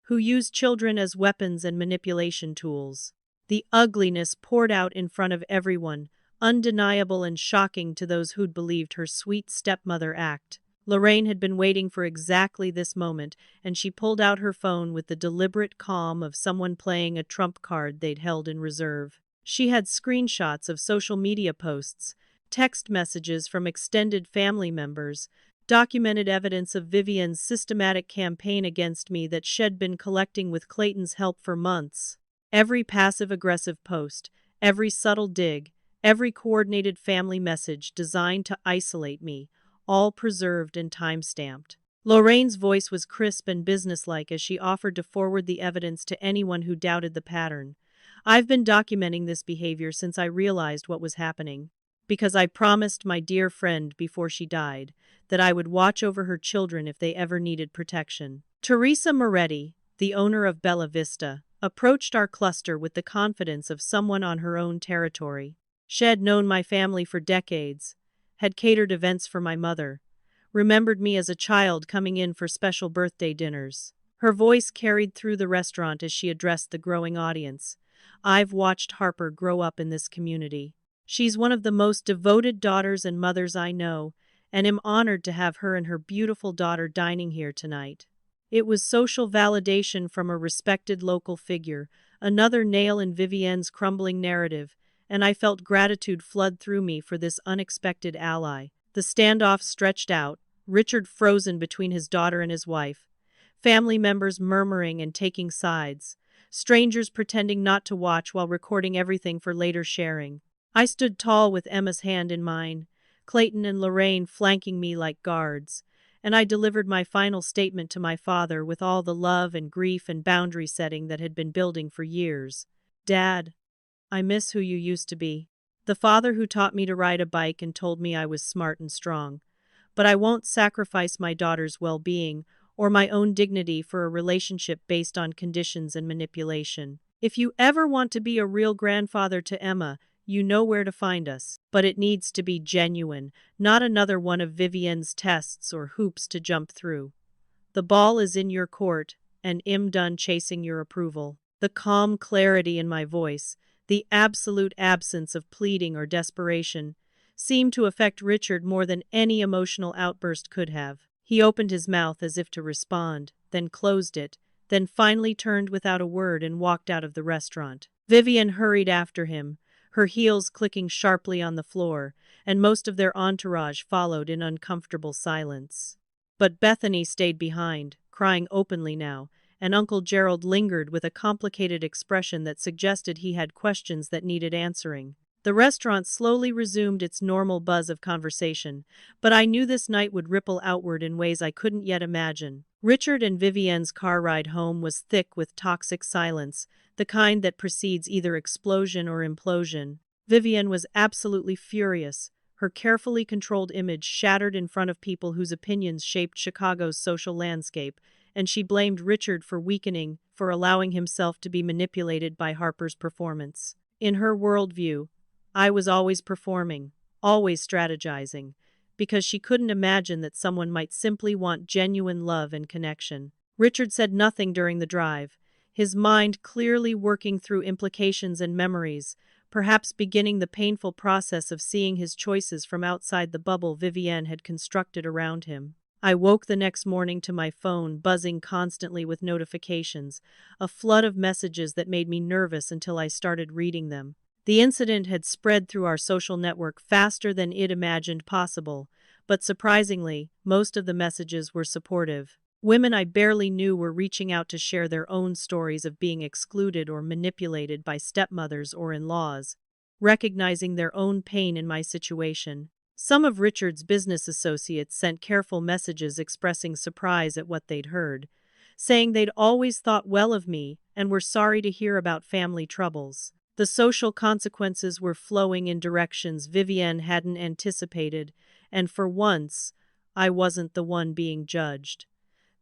who use children as weapons and manipulation tools. The ugliness poured out in front of everyone, undeniable and shocking to those who'd believed her sweet stepmother act. Lorraine had been waiting for exactly this moment, and she pulled out her phone with the deliberate calm of someone playing a trump card they'd held in reserve. She had screenshots of social media posts, text messages from extended family members, documented evidence of Vivienne's systematic campaign against me that she'd been collecting with Clayton's help for months. Every passive-aggressive post, every subtle dig, every coordinated family message designed to isolate me, all preserved and time-stamped. Lorraine's voice was crisp and businesslike as she offered to forward the evidence to anyone who doubted the pattern. I've been documenting this behavior since I realized what was happening, because I promised my dear friend before she died that I would watch over her children if they ever needed protection. Teresa Moretti, the owner of Bella Vista, approached our cluster with the confidence of someone on her own territory. She'd known my family for decades, had catered events for my mother, remembered me as a child coming in for special birthday dinners. Her voice carried through the restaurant as she addressed the growing audience. I've watched Harper grow up in this community. She's one of the most devoted daughters and mothers I know, and am honored to have her and her beautiful daughter dining here tonight. It was social validation from a respected local figure, another nail in Vivienne's crumbling narrative, and I felt gratitude flood through me for this unexpected ally. The standoff stretched out, Richard frozen between his daughter and his wife, family members murmuring and taking sides, strangers pretending not to watch while recording everything for later sharing. I stood tall with Emma's hand in mine, Clayton and Lorraine flanking me like guards, and I delivered my final statement to my father with all the love and grief and boundary setting that had been building for years. Dad, I miss who you used to be. The father who taught me to ride a bike and told me I was smart and strong. But I won't sacrifice my daughter's well-being or my own dignity for a relationship based on conditions and manipulation. If you ever want to be a real grandfather to Emma, you know where to find us. But it needs to be genuine, not another one of Vivienne's tests or hoops to jump through. The ball is in your court, and I'm done chasing your approval. The calm clarity in my voice, the absolute absence of pleading or desperation, seemed to affect Richard more than any emotional outburst could have. He opened his mouth as if to respond, then closed it, then finally turned without a word and walked out of the restaurant. Vivienne hurried after him, her heels clicking sharply on the floor, and most of their entourage followed in uncomfortable silence. But Bethany stayed behind, crying openly now, and Uncle Gerald lingered with a complicated expression that suggested he had questions that needed answering. The restaurant slowly resumed its normal buzz of conversation, but I knew this night would ripple outward in ways I couldn't yet imagine. Richard and Vivienne's car ride home was thick with toxic silence, the kind that precedes either explosion or implosion. Vivienne was absolutely furious, her carefully controlled image shattered in front of people whose opinions shaped Chicago's social landscape, and she blamed Richard for weakening, for allowing himself to be manipulated by Harper's performance. In her worldview, I was always performing, always strategizing, because she couldn't imagine that someone might simply want genuine love and connection. Richard said nothing during the drive, his mind clearly working through implications and memories, perhaps beginning the painful process of seeing his choices from outside the bubble Vivienne had constructed around him. I woke the next morning to my phone buzzing constantly with notifications, a flood of messages that made me nervous until I started reading them. The incident had spread through our social network faster than it imagined possible, but surprisingly, most of the messages were supportive. Women I barely knew were reaching out to share their own stories of being excluded or manipulated by stepmothers or in-laws, recognizing their own pain in my situation. Some of Richard's business associates sent careful messages expressing surprise at what they'd heard, saying they'd always thought well of me and were sorry to hear about family troubles. The social consequences were flowing in directions Vivienne hadn't anticipated, and for once, I wasn't the one being judged.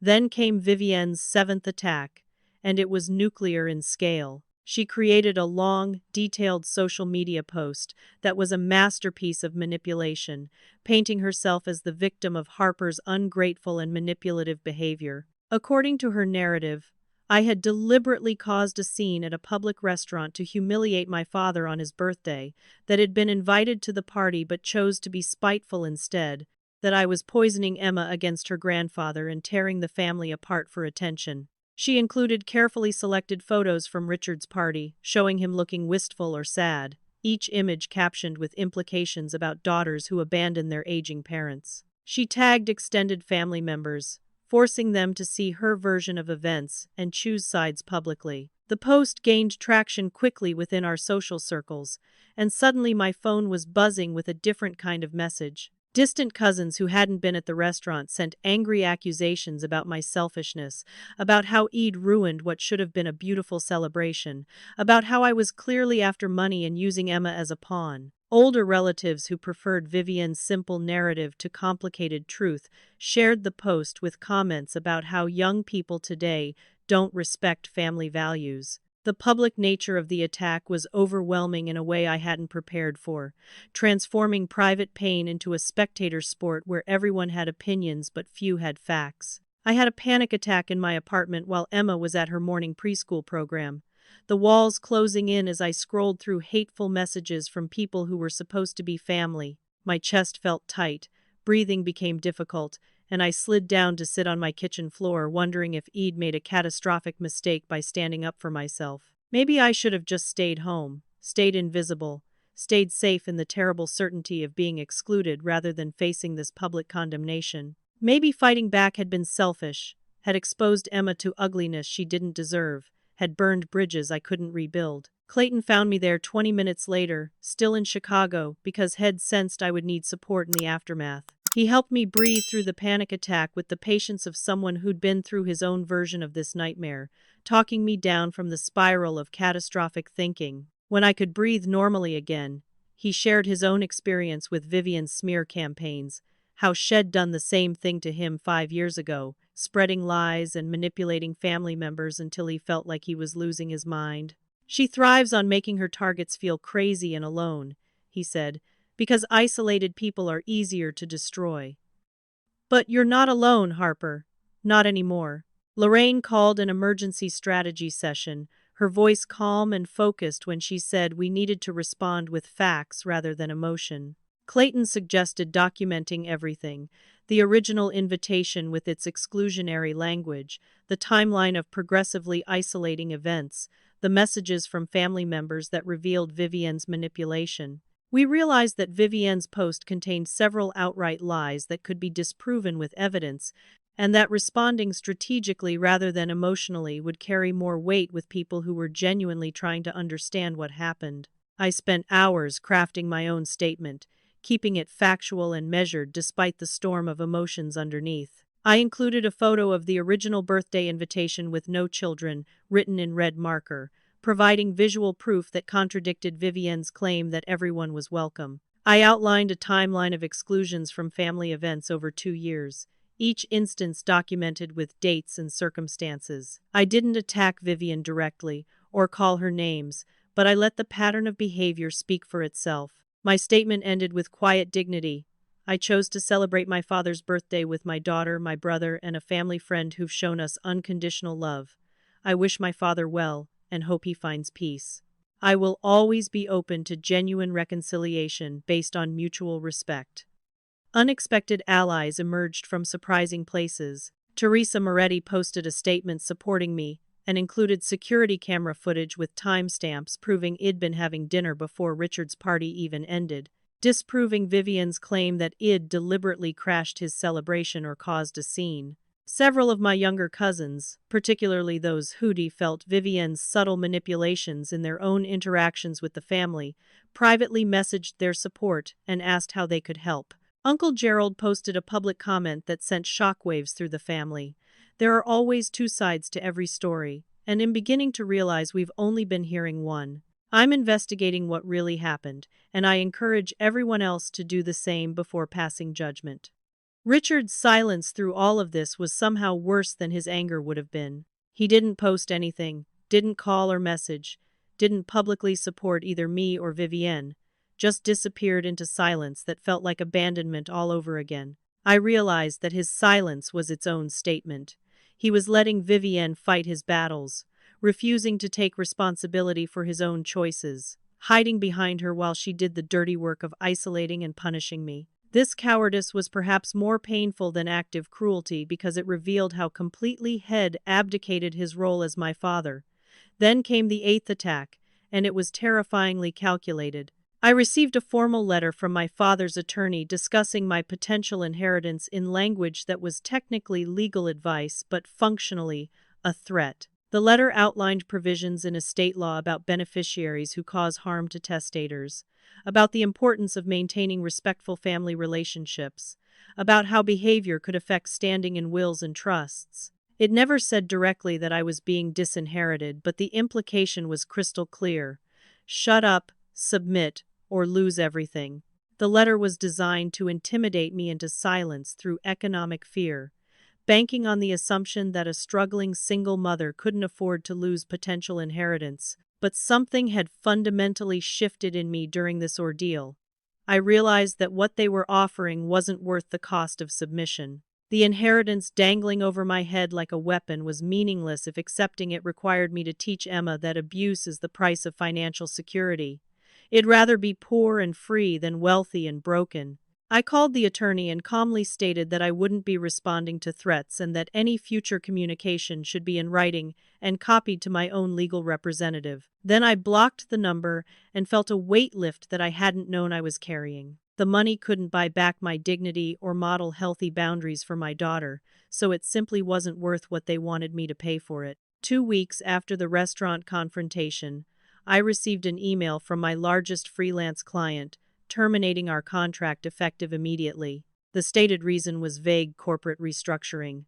Then came Vivienne's seventh attack, and it was nuclear in scale. She created a long, detailed social media post that was a masterpiece of manipulation, painting herself as the victim of Harper's ungrateful and manipulative behavior. According to her narrative, I had deliberately caused a scene at a public restaurant to humiliate my father on his birthday, that had been invited to the party but chose to be spiteful instead, that I was poisoning Emma against her grandfather and tearing the family apart for attention. She included carefully selected photos from Richard's party, showing him looking wistful or sad, each image captioned with implications about daughters who abandon their aging parents. She tagged extended family members, forcing them to see her version of events and choose sides publicly. The post gained traction quickly within our social circles, and suddenly my phone was buzzing with a different kind of message. Distant cousins who hadn't been at the restaurant sent angry accusations about my selfishness, about how Eid ruined what should have been a beautiful celebration, about how I was clearly after money and using Emma as a pawn. Older relatives who preferred Vivienne's simple narrative to complicated truth shared the post with comments about how young people today don't respect family values. The public nature of the attack was overwhelming in a way I hadn't prepared for, transforming private pain into a spectator sport where everyone had opinions but few had facts. I had a panic attack in my apartment while Emma was at her morning preschool program, the walls closing in as I scrolled through hateful messages from people who were supposed to be family. My chest felt tight, breathing became difficult, and I slid down to sit on my kitchen floor, wondering if Eid made a catastrophic mistake by standing up for myself. Maybe I should have just stayed home, stayed invisible, stayed safe in the terrible certainty of being excluded rather than facing this public condemnation. Maybe fighting back had been selfish, had exposed Emma to ugliness she didn't deserve, had burned bridges I couldn't rebuild. Clayton found me there 20 minutes later, still in Chicago, because he'd sensed I would need support in the aftermath. He helped me breathe through the panic attack with the patience of someone who'd been through his own version of this nightmare, talking me down from the spiral of catastrophic thinking. When I could breathe normally again, he shared his own experience with Vivian's smear campaigns, how she'd done the same thing to him 5 years ago, spreading lies and manipulating family members until he felt like he was losing his mind. She thrives on making her targets feel crazy and alone, he said, because isolated people are easier to destroy. But you're not alone, Harper. Not anymore. Lorraine called an emergency strategy session, her voice calm and focused when she said we needed to respond with facts rather than emotion. Clayton suggested documenting everything: the original invitation with its exclusionary language, the timeline of progressively isolating events, the messages from family members that revealed Vivian's manipulation. We realized that Vivian's post contained several outright lies that could be disproven with evidence, and that responding strategically rather than emotionally would carry more weight with people who were genuinely trying to understand what happened. I spent hours crafting my own statement, keeping it factual and measured despite the storm of emotions underneath. I included a photo of the original birthday invitation with no children, written in red marker, providing visual proof that contradicted Vivian's claim that everyone was welcome. I outlined a timeline of exclusions from family events over 2 years, each instance documented with dates and circumstances. I didn't attack Vivian directly or call her names, but I let the pattern of behavior speak for itself. My statement ended with quiet dignity. I chose to celebrate my father's birthday with my daughter, my brother, and a family friend who've shown us unconditional love. I wish my father well and hope he finds peace. I will always be open to genuine reconciliation based on mutual respect. Unexpected allies emerged from surprising places. Teresa Moretti posted a statement supporting me and included security camera footage with timestamps proving I'd been having dinner before Richard's party even ended, disproving Vivian's claim that I'd deliberately crashed his celebration or caused a scene. Several of my younger cousins, particularly those who'd felt Vivian's subtle manipulations in their own interactions with the family, privately messaged their support and asked how they could help. Uncle Gerald posted a public comment that sent shockwaves through the family. There are always two sides to every story, and I'm beginning to realize we've only been hearing one. I'm investigating what really happened, and I encourage everyone else to do the same before passing judgment. Richard's silence through all of this was somehow worse than his anger would have been. He didn't post anything, didn't call or message, didn't publicly support either me or Vivienne, just disappeared into silence that felt like abandonment all over again. I realized that his silence was its own statement. He was letting Vivienne fight his battles, refusing to take responsibility for his own choices, hiding behind her while she did the dirty work of isolating and punishing me. This cowardice was perhaps more painful than active cruelty because it revealed how completely he'd abdicated his role as my father. Then came the 8th attack, and it was terrifyingly calculated. I received a formal letter from my father's attorney discussing my potential inheritance in language that was technically legal advice but functionally a threat. The letter outlined provisions in estate law about beneficiaries who cause harm to testators, about the importance of maintaining respectful family relationships, about how behavior could affect standing in wills and trusts. It never said directly that I was being disinherited, but the implication was crystal clear. Shut up, submit, or lose everything. The letter was designed to intimidate me into silence through economic fear, banking on the assumption that a struggling single mother couldn't afford to lose potential inheritance. But something had fundamentally shifted in me during this ordeal. I realized that what they were offering wasn't worth the cost of submission. The inheritance dangling over my head like a weapon was meaningless if accepting it required me to teach Emma that abuse is the price of financial security. I'd rather be poor and free than wealthy and broken. I called the attorney and calmly stated that I wouldn't be responding to threats and that any future communication should be in writing and copied to my own legal representative. Then I blocked the number and felt a weight lift that I hadn't known I was carrying. The money couldn't buy back my dignity or model healthy boundaries for my daughter, so it simply wasn't worth what they wanted me to pay for it. 2 weeks after the restaurant confrontation, I received an email from my largest freelance client, terminating our contract effective immediately. The stated reason was vague corporate restructuring.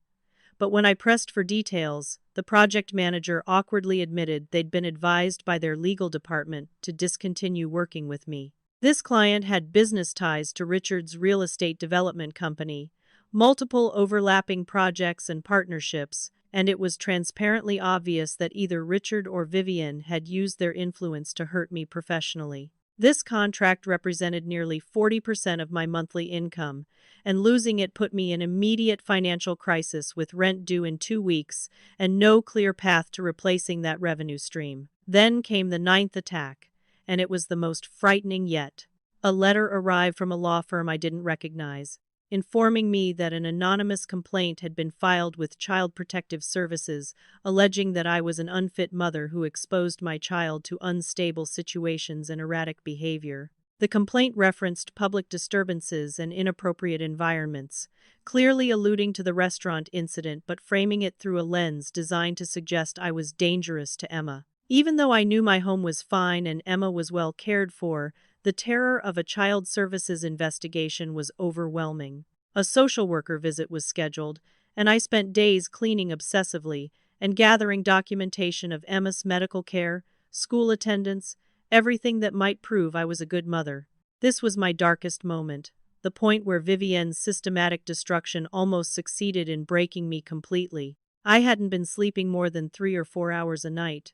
But when I pressed for details, the project manager awkwardly admitted they'd been advised by their legal department to discontinue working with me. This client had business ties to Richard's real estate development company, multiple overlapping projects and partnerships, and it was transparently obvious that either Richard or Vivian had used their influence to hurt me professionally. This contract represented nearly 40% of my monthly income, and losing it put me in immediate financial crisis with rent due in 2 weeks and no clear path to replacing that revenue stream. Then came the ninth attack, and it was the most frightening yet. A letter arrived from a law firm I didn't recognize, informing me that an anonymous complaint had been filed with Child Protective Services, alleging that I was an unfit mother who exposed my child to unstable situations and erratic behavior. The complaint referenced public disturbances and inappropriate environments, clearly alluding to the restaurant incident but framing it through a lens designed to suggest I was dangerous to Emma. Even though I knew my home was fine and Emma was well cared for, the terror of a child services investigation was overwhelming. A social worker visit was scheduled, and I spent days cleaning obsessively and gathering documentation of Emma's medical care, school attendance, everything that might prove I was a good mother. This was my darkest moment, the point where Vivienne's systematic destruction almost succeeded in breaking me completely. I hadn't been sleeping more than 3 or 4 hours a night.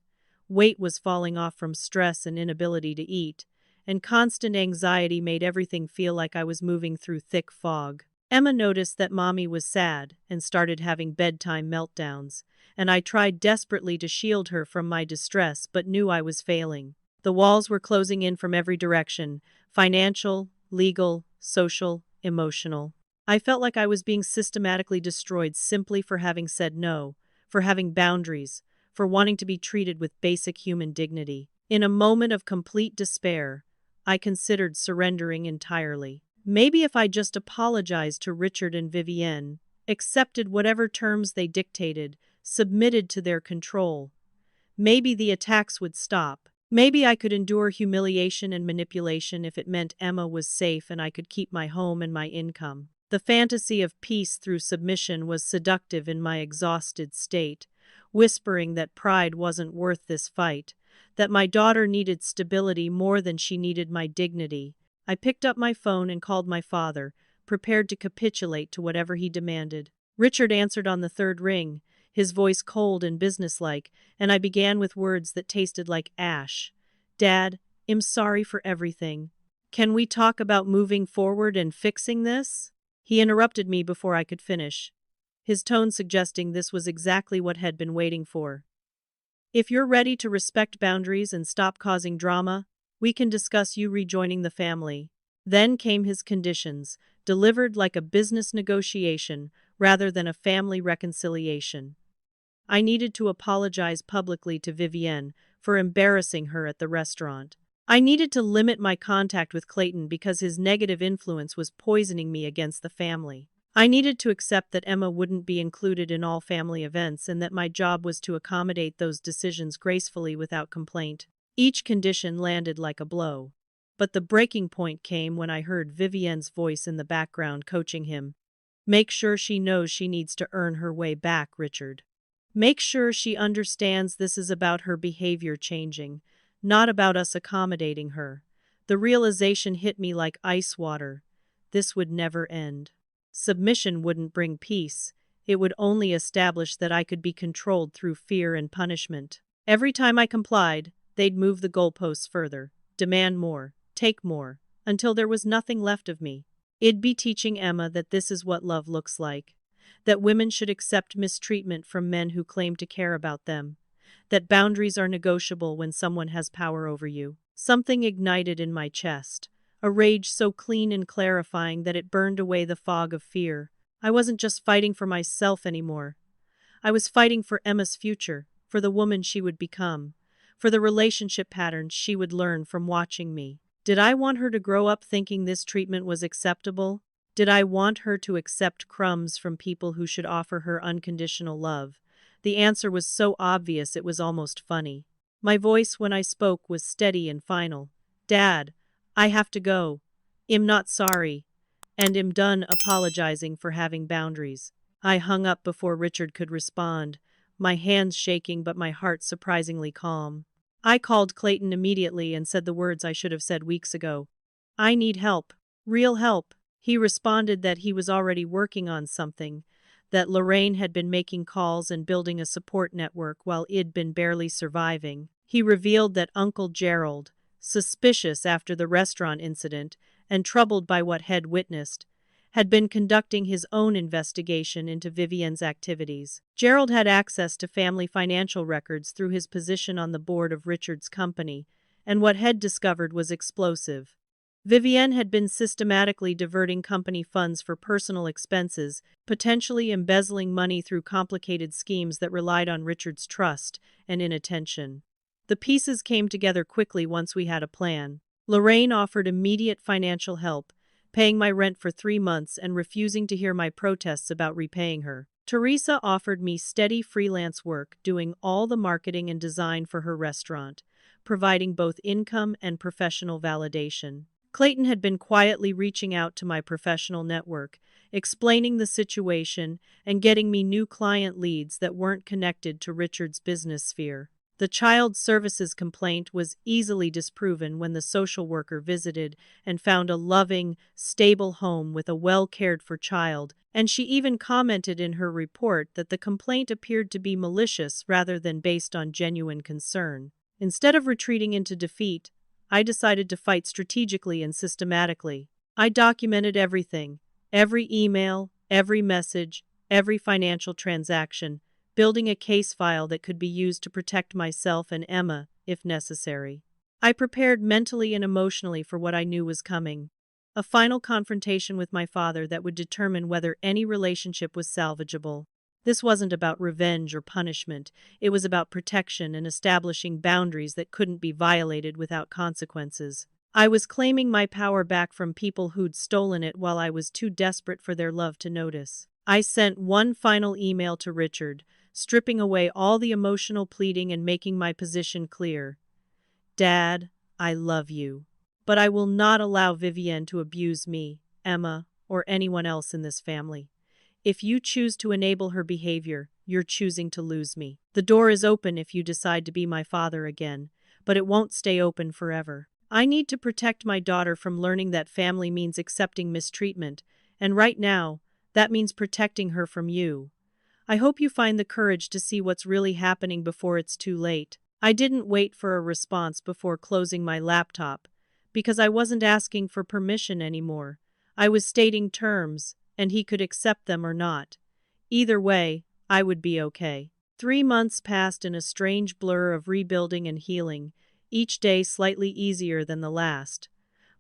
Weight was falling off from stress and inability to eat, and constant anxiety made everything feel like I was moving through thick fog. Emma noticed that Mommy was sad and started having bedtime meltdowns, and I tried desperately to shield her from my distress but knew I was failing. The walls were closing in from every direction: financial, legal, social, emotional. I felt like I was being systematically destroyed simply for having said no, for having boundaries, for wanting to be treated with basic human dignity. In a moment of complete despair, I considered surrendering entirely. Maybe if I just apologized to Richard and Vivienne, accepted whatever terms they dictated, submitted to their control, maybe the attacks would stop. Maybe I could endure humiliation and manipulation if it meant Emma was safe and I could keep my home and my income. The fantasy of peace through submission was seductive in my exhausted state, whispering that pride wasn't worth this fight, that my daughter needed stability more than she needed my dignity. I picked up my phone and called my father, prepared to capitulate to whatever he demanded. Richard answered on the third ring, his voice cold and businesslike, and I began with words that tasted like ash. "Dad, I'm sorry for everything. Can we talk about moving forward and fixing this?" He interrupted me before I could finish, his tone suggesting this was exactly what had been waiting for. "If you're ready to respect boundaries and stop causing drama, we can discuss you rejoining the family." Then came his conditions, delivered like a business negotiation rather than a family reconciliation. I needed to apologize publicly to Vivienne for embarrassing her at the restaurant. I needed to limit my contact with Clayton because his negative influence was poisoning me against the family. I needed to accept that Emma wouldn't be included in all family events and that my job was to accommodate those decisions gracefully without complaint. Each condition landed like a blow. But the breaking point came when I heard Vivienne's voice in the background coaching him. "Make sure she knows she needs to earn her way back, Richard. Make sure she understands this is about her behavior changing, not about us accommodating her." The realization hit me like ice water. This would never end. Submission wouldn't bring peace. It would only establish that I could be controlled through fear and punishment. Every time I complied, they'd move the goalposts further, demand more, take more, until there was nothing left of me. It'd be teaching Emma that this is what love looks like, that women should accept mistreatment from men who claim to care about them, that boundaries are negotiable when someone has power over you. Something ignited in my chest, a rage so clean and clarifying that it burned away the fog of fear. I wasn't just fighting for myself anymore. I was fighting for Emma's future, for the woman she would become, for the relationship patterns she would learn from watching me. Did I want her to grow up thinking this treatment was acceptable? Did I want her to accept crumbs from people who should offer her unconditional love? The answer was so obvious it was almost funny. My voice when I spoke was steady and final. Dad, I have to go. I'm not sorry. And I'm done apologizing for having boundaries. I hung up before Richard could respond, my hands shaking but my heart surprisingly calm. I called Clayton immediately and said the words I should have said weeks ago. I need help. Real help. He responded that he was already working on something, that Lorraine had been making calls and building a support network while I'd been barely surviving. He revealed that Uncle Gerald, suspicious after the restaurant incident and troubled by what Head witnessed, had been conducting his own investigation into Vivienne's activities. Gerald had access to family financial records through his position on the board of Richard's company, and what Head discovered was explosive. Vivienne had been systematically diverting company funds for personal expenses, potentially embezzling money through complicated schemes that relied on Richard's trust and inattention. The pieces came together quickly once we had a plan. Lorraine offered immediate financial help, paying my rent for 3 months and refusing to hear my protests about repaying her. Teresa offered me steady freelance work, doing all the marketing and design for her restaurant, providing both income and professional validation. Clayton had been quietly reaching out to my professional network, explaining the situation and getting me new client leads that weren't connected to Richard's business sphere. The child services complaint was easily disproven when the social worker visited and found a loving, stable home with a well-cared-for child, and she even commented in her report that the complaint appeared to be malicious rather than based on genuine concern. Instead of retreating into defeat, I decided to fight strategically and systematically. I documented everything, every email, every message, every financial transaction, building a case file that could be used to protect myself and Emma, if necessary. I prepared mentally and emotionally for what I knew was coming. A final confrontation with my father that would determine whether any relationship was salvageable. This wasn't about revenge or punishment. It was about protection and establishing boundaries that couldn't be violated without consequences. I was claiming my power back from people who'd stolen it while I was too desperate for their love to notice. I sent one final email to Richard, stripping away all the emotional pleading and making my position clear. Dad, I love you. But I will not allow Vivienne to abuse me, Emma, or anyone else in this family. If you choose to enable her behavior, you're choosing to lose me. The door is open if you decide to be my father again, but it won't stay open forever. I need to protect my daughter from learning that family means accepting mistreatment, and right now, that means protecting her from you. I hope you find the courage to see what's really happening before it's too late. I didn't wait for a response before closing my laptop, because I wasn't asking for permission anymore. I was stating terms, and he could accept them or not. Either way, I would be okay. 3 months passed in a strange blur of rebuilding and healing, each day slightly easier than the last.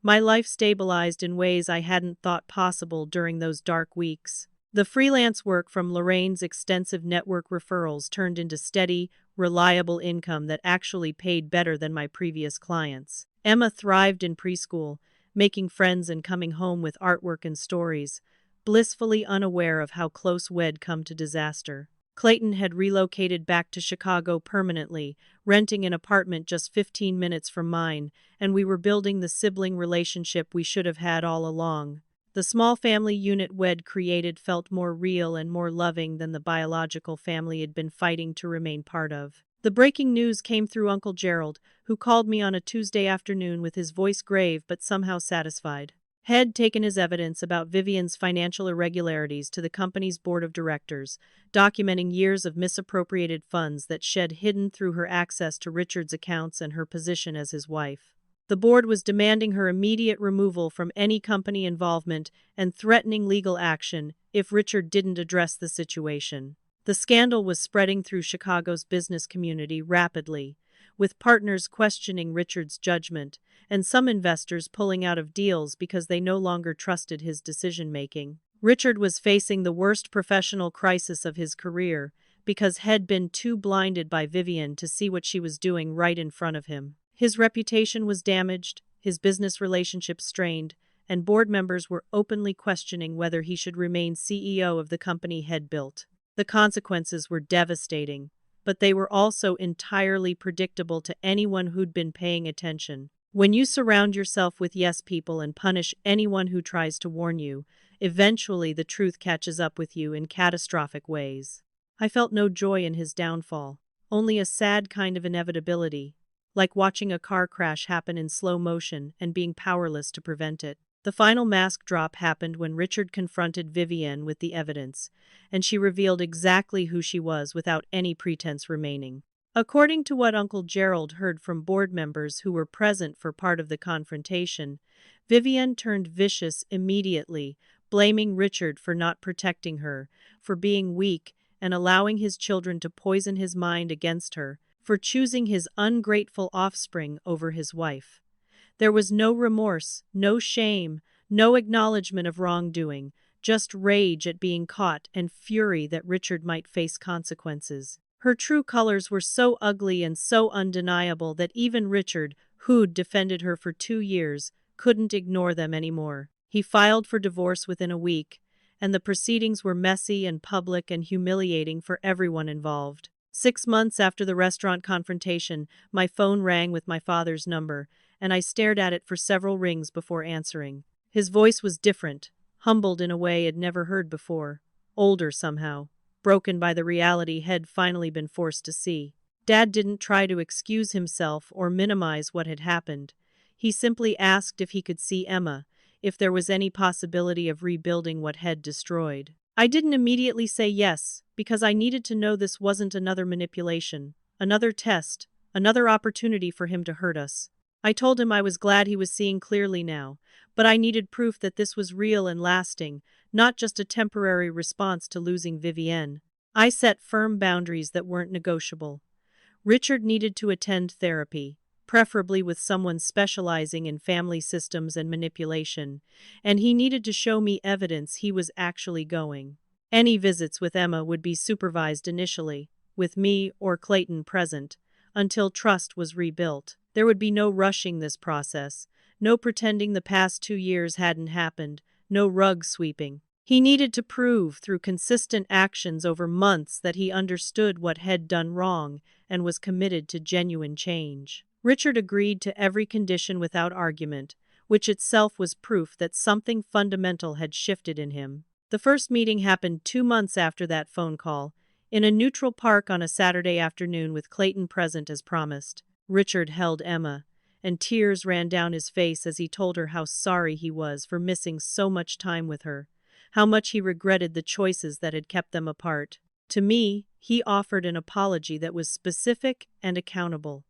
My life stabilized in ways I hadn't thought possible during those dark weeks. The freelance work from Lorraine's extensive network referrals turned into steady, reliable income that actually paid better than my previous clients. Emma thrived in preschool, making friends and coming home with artwork and stories, blissfully unaware of how close we'd come to disaster. Clayton had relocated back to Chicago permanently, renting an apartment just 15 minutes from mine, and we were building the sibling relationship we should have had all along. The small family unit we'd created felt more real and more loving than the biological family had been fighting to remain part of. The breaking news came through Uncle Gerald, who called me on a Tuesday afternoon with his voice grave but somehow satisfied. He'd taken his evidence about Vivienne's financial irregularities to the company's board of directors, documenting years of misappropriated funds that shed hidden through her access to Richard's accounts and her position as his wife. The board was demanding her immediate removal from any company involvement and threatening legal action if Richard didn't address the situation. The scandal was spreading through Chicago's business community rapidly, with partners questioning Richard's judgment and some investors pulling out of deals because they no longer trusted his decision-making. Richard was facing the worst professional crisis of his career because he'd been too blinded by Vivienne to see what she was doing right in front of him. His reputation was damaged, his business relationships strained, and board members were openly questioning whether he should remain CEO of the company he'd built. The consequences were devastating, but they were also entirely predictable to anyone who'd been paying attention. When you surround yourself with yes people and punish anyone who tries to warn you, eventually the truth catches up with you in catastrophic ways. I felt no joy in his downfall, only a sad kind of inevitability, like watching a car crash happen in slow motion and being powerless to prevent it. The final mask drop happened when Richard confronted Vivienne with the evidence, and she revealed exactly who she was without any pretense remaining. According to what Uncle Gerald heard from board members who were present for part of the confrontation, Vivienne turned vicious immediately, blaming Richard for not protecting her, for being weak and allowing his children to poison his mind against her, for choosing his ungrateful offspring over his wife. There was no remorse, no shame, no acknowledgement of wrongdoing, just rage at being caught and fury that Richard might face consequences. Her true colors were so ugly and so undeniable that even Richard, who'd defended her for 2 years, couldn't ignore them anymore. He filed for divorce within a week, and the proceedings were messy and public and humiliating for everyone involved. 6 months after the restaurant confrontation, my phone rang with my father's number, and I stared at it for several rings before answering. His voice was different, humbled in a way I'd never heard before, older somehow, broken by the reality he'd finally been forced to see. Dad didn't try to excuse himself or minimize what had happened. He simply asked if he could see Emma, if there was any possibility of rebuilding what had destroyed. I didn't immediately say yes, because I needed to know this wasn't another manipulation, another test, another opportunity for him to hurt us. I told him I was glad he was seeing clearly now, but I needed proof that this was real and lasting, not just a temporary response to losing Vivienne. I set firm boundaries that weren't negotiable. Richard needed to attend therapy, preferably with someone specializing in family systems and manipulation, and he needed to show me evidence he was actually going. Any visits with Emma would be supervised initially, with me or Clayton present, until trust was rebuilt. There would be no rushing this process, no pretending the past 2 years hadn't happened, no rug sweeping. He needed to prove through consistent actions over months that he understood what had done wrong and was committed to genuine change. Richard agreed to every condition without argument, which itself was proof that something fundamental had shifted in him. The first meeting happened 2 months after that phone call, in a neutral park on a Saturday afternoon with Clayton present as promised. Richard held Emma, and tears ran down his face as he told her how sorry he was for missing so much time with her, how much he regretted the choices that had kept them apart. To me, he offered an apology that was specific and accountable.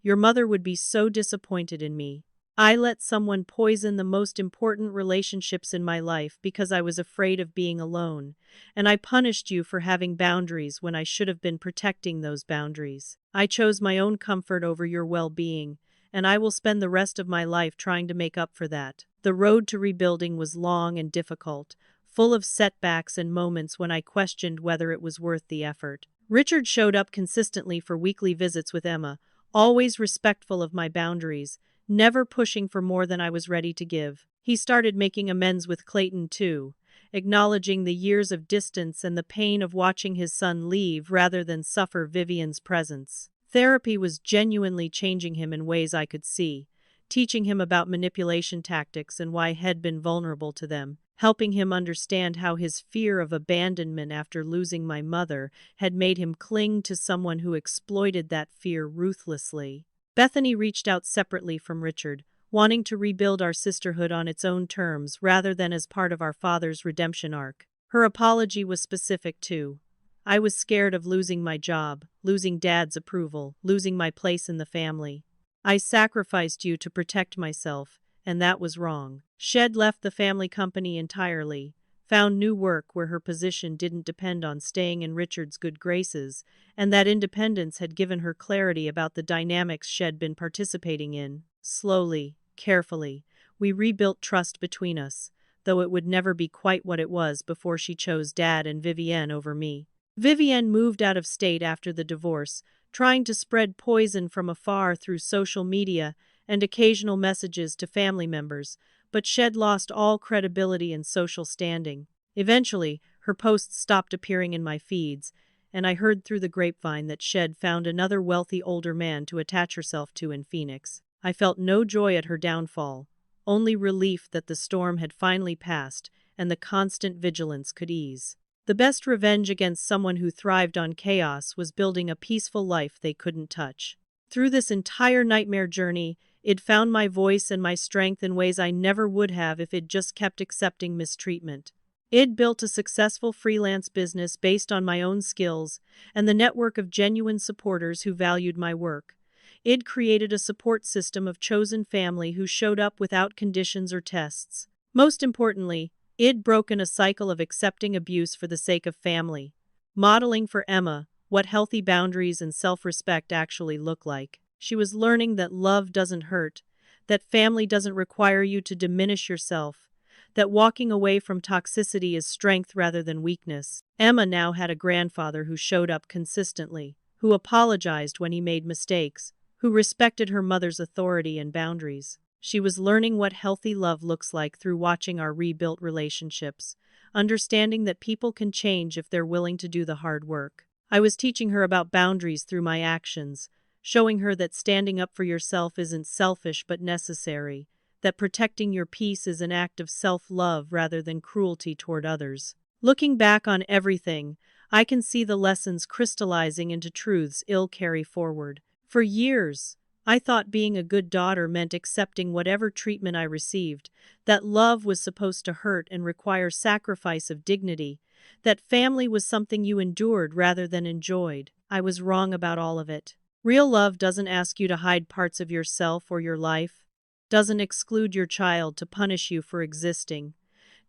Your mother would be so disappointed in me. I let someone poison the most important relationships in my life because I was afraid of being alone, and I punished you for having boundaries when I should have been protecting those boundaries. I chose my own comfort over your well-being, and I will spend the rest of my life trying to make up for that. The road to rebuilding was long and difficult, full of setbacks and moments when I questioned whether it was worth the effort. Richard showed up consistently for weekly visits with Emma, always respectful of my boundaries, never pushing for more than I was ready to give. He started making amends with Clayton, too, acknowledging the years of distance and the pain of watching his son leave rather than suffer Vivienne's presence. Therapy was genuinely changing him in ways I could see, teaching him about manipulation tactics and why he'd been vulnerable to them, helping him understand how his fear of abandonment after losing my mother had made him cling to someone who exploited that fear ruthlessly. Bethany reached out separately from Richard, wanting to rebuild our sisterhood on its own terms rather than as part of our father's redemption arc. Her apology was specific too. I was scared of losing my job, losing Dad's approval, losing my place in the family. I sacrificed you to protect myself, and that was wrong. Shed left the family company entirely, found new work where her position didn't depend on staying in Richard's good graces, and that independence had given her clarity about the dynamics she'd been participating in. Slowly, carefully, we rebuilt trust between us, though it would never be quite what it was before she chose Dad and Vivienne over me. Vivienne moved out of state after the divorce, trying to spread poison from afar through social media and occasional messages to family members, but Shed lost all credibility and social standing. Eventually, her posts stopped appearing in my feeds, and I heard through the grapevine that Shed found another wealthy older man to attach herself to in Phoenix. I felt no joy at her downfall, only relief that the storm had finally passed and the constant vigilance could ease. The best revenge against someone who thrived on chaos was building a peaceful life they couldn't touch. Through this entire nightmare journey, it found my voice and my strength in ways I never would have if it just kept accepting mistreatment. It built a successful freelance business based on my own skills and the network of genuine supporters who valued my work. It created a support system of chosen family who showed up without conditions or tests. Most importantly, it broken a cycle of accepting abuse for the sake of family, modeling for Emma what healthy boundaries and self-respect actually look like. She was learning that love doesn't hurt, that family doesn't require you to diminish yourself, that walking away from toxicity is strength rather than weakness. Emma now had a grandfather who showed up consistently, who apologized when he made mistakes, who respected her mother's authority and boundaries. She was learning what healthy love looks like through watching our rebuilt relationships, understanding that people can change if they're willing to do the hard work. I was teaching her about boundaries through my actions, showing her that standing up for yourself isn't selfish but necessary, that protecting your peace is an act of self-love rather than cruelty toward others. Looking back on everything, I can see the lessons crystallizing into truths I'll carry forward. For years, I thought being a good daughter meant accepting whatever treatment I received, that love was supposed to hurt and require sacrifice of dignity, that family was something you endured rather than enjoyed. I was wrong about all of it. Real love doesn't ask you to hide parts of yourself or your life, doesn't exclude your child to punish you for existing,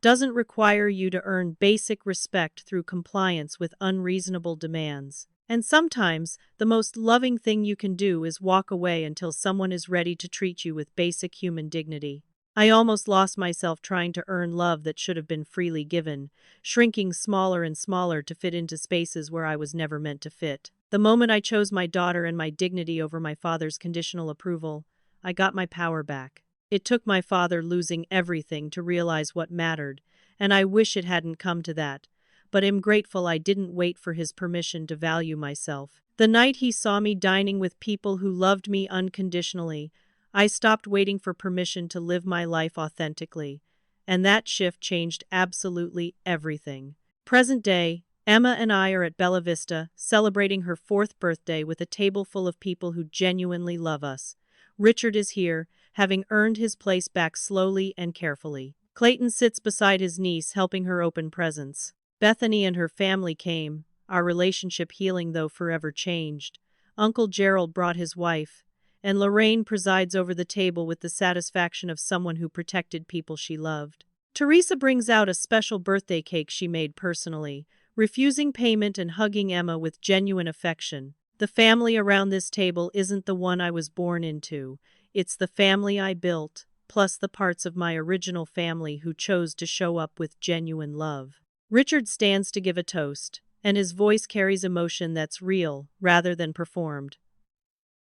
doesn't require you to earn basic respect through compliance with unreasonable demands. And sometimes, the most loving thing you can do is walk away until someone is ready to treat you with basic human dignity. I almost lost myself trying to earn love that should have been freely given, shrinking smaller and smaller to fit into spaces where I was never meant to fit. The moment I chose my daughter and my dignity over my father's conditional approval, I got my power back. It took my father losing everything to realize what mattered, and I wish it hadn't come to that. But am grateful I didn't wait for his permission to value myself. The night he saw me dining with people who loved me unconditionally, I stopped waiting for permission to live my life authentically. And that shift changed absolutely everything. Present day, Emma and I are at Bella Vista, celebrating her 4th birthday with a table full of people who genuinely love us. Richard is here, having earned his place back slowly and carefully. Clayton sits beside his niece, helping her open presents. Bethany and her family came, our relationship healing though forever changed. Uncle Gerald brought his wife, and Lorraine presides over the table with the satisfaction of someone who protected people she loved. Teresa brings out a special birthday cake she made personally, refusing payment and hugging Emma with genuine affection. The family around this table isn't the one I was born into, it's the family I built, plus the parts of my original family who chose to show up with genuine love. Richard stands to give a toast, and his voice carries emotion that's real, rather than performed.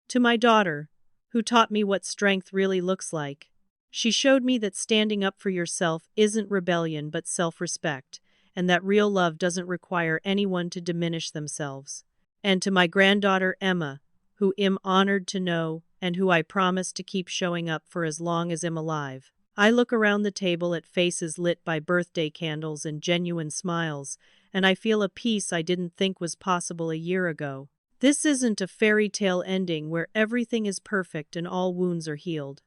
To my daughter, who taught me what strength really looks like. She showed me that standing up for yourself isn't rebellion but self-respect, and that real love doesn't require anyone to diminish themselves. And to my granddaughter Emma, who I'm honored to know, and who I promise to keep showing up for as long as I'm alive. I look around the table at faces lit by birthday candles and genuine smiles, and I feel a peace I didn't think was possible a year ago. This isn't a fairy tale ending where everything is perfect and all wounds are healed.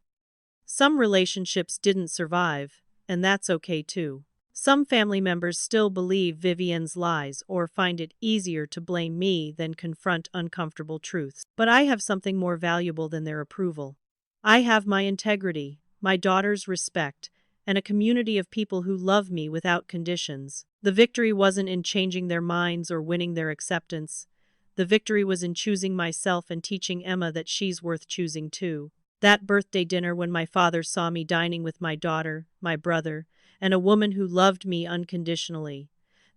Some relationships didn't survive, and that's okay too. Some family members still believe Vivian's lies or find it easier to blame me than confront uncomfortable truths. But I have something more valuable than their approval. I have my integrity, my daughter's respect, and a community of people who love me without conditions. The victory wasn't in changing their minds or winning their acceptance. The victory was in choosing myself and teaching Emma that she's worth choosing too. That birthday dinner when my father saw me dining with my daughter, my brother, and a woman who loved me unconditionally.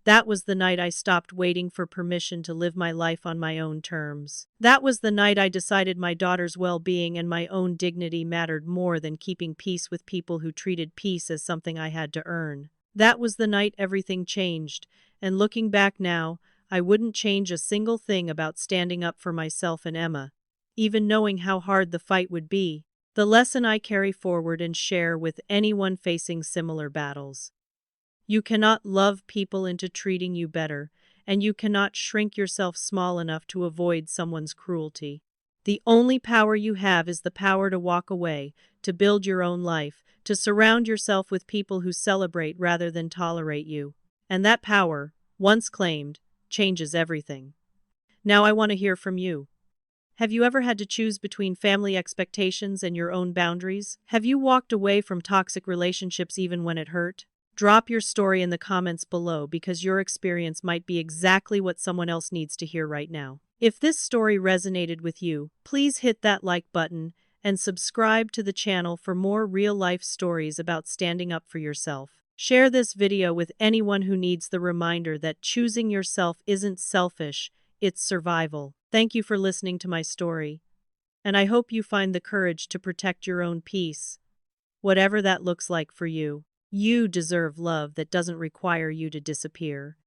That was the night I stopped waiting for permission to live my life on my own terms. That was the night I decided my daughter's well-being and my own dignity mattered more than keeping peace with people who treated peace as something I had to earn. That was the night everything changed, and looking back now, I wouldn't change a single thing about standing up for myself and Emma, even knowing how hard the fight would be. The lesson I carry forward and share with anyone facing similar battles. You cannot love people into treating you better, and you cannot shrink yourself small enough to avoid someone's cruelty. The only power you have is the power to walk away, to build your own life, to surround yourself with people who celebrate rather than tolerate you. And that power, once claimed, changes everything. Now I want to hear from you. Have you ever had to choose between family expectations and your own boundaries? Have you walked away from toxic relationships even when it hurt? Drop your story in the comments below because your experience might be exactly what someone else needs to hear right now. If this story resonated with you, please hit that like button and subscribe to the channel for more real-life stories about standing up for yourself. Share this video with anyone who needs the reminder that choosing yourself isn't selfish, it's survival. Thank you for listening to my story, and I hope you find the courage to protect your own peace, whatever that looks like for you. You deserve love that doesn't require you to disappear.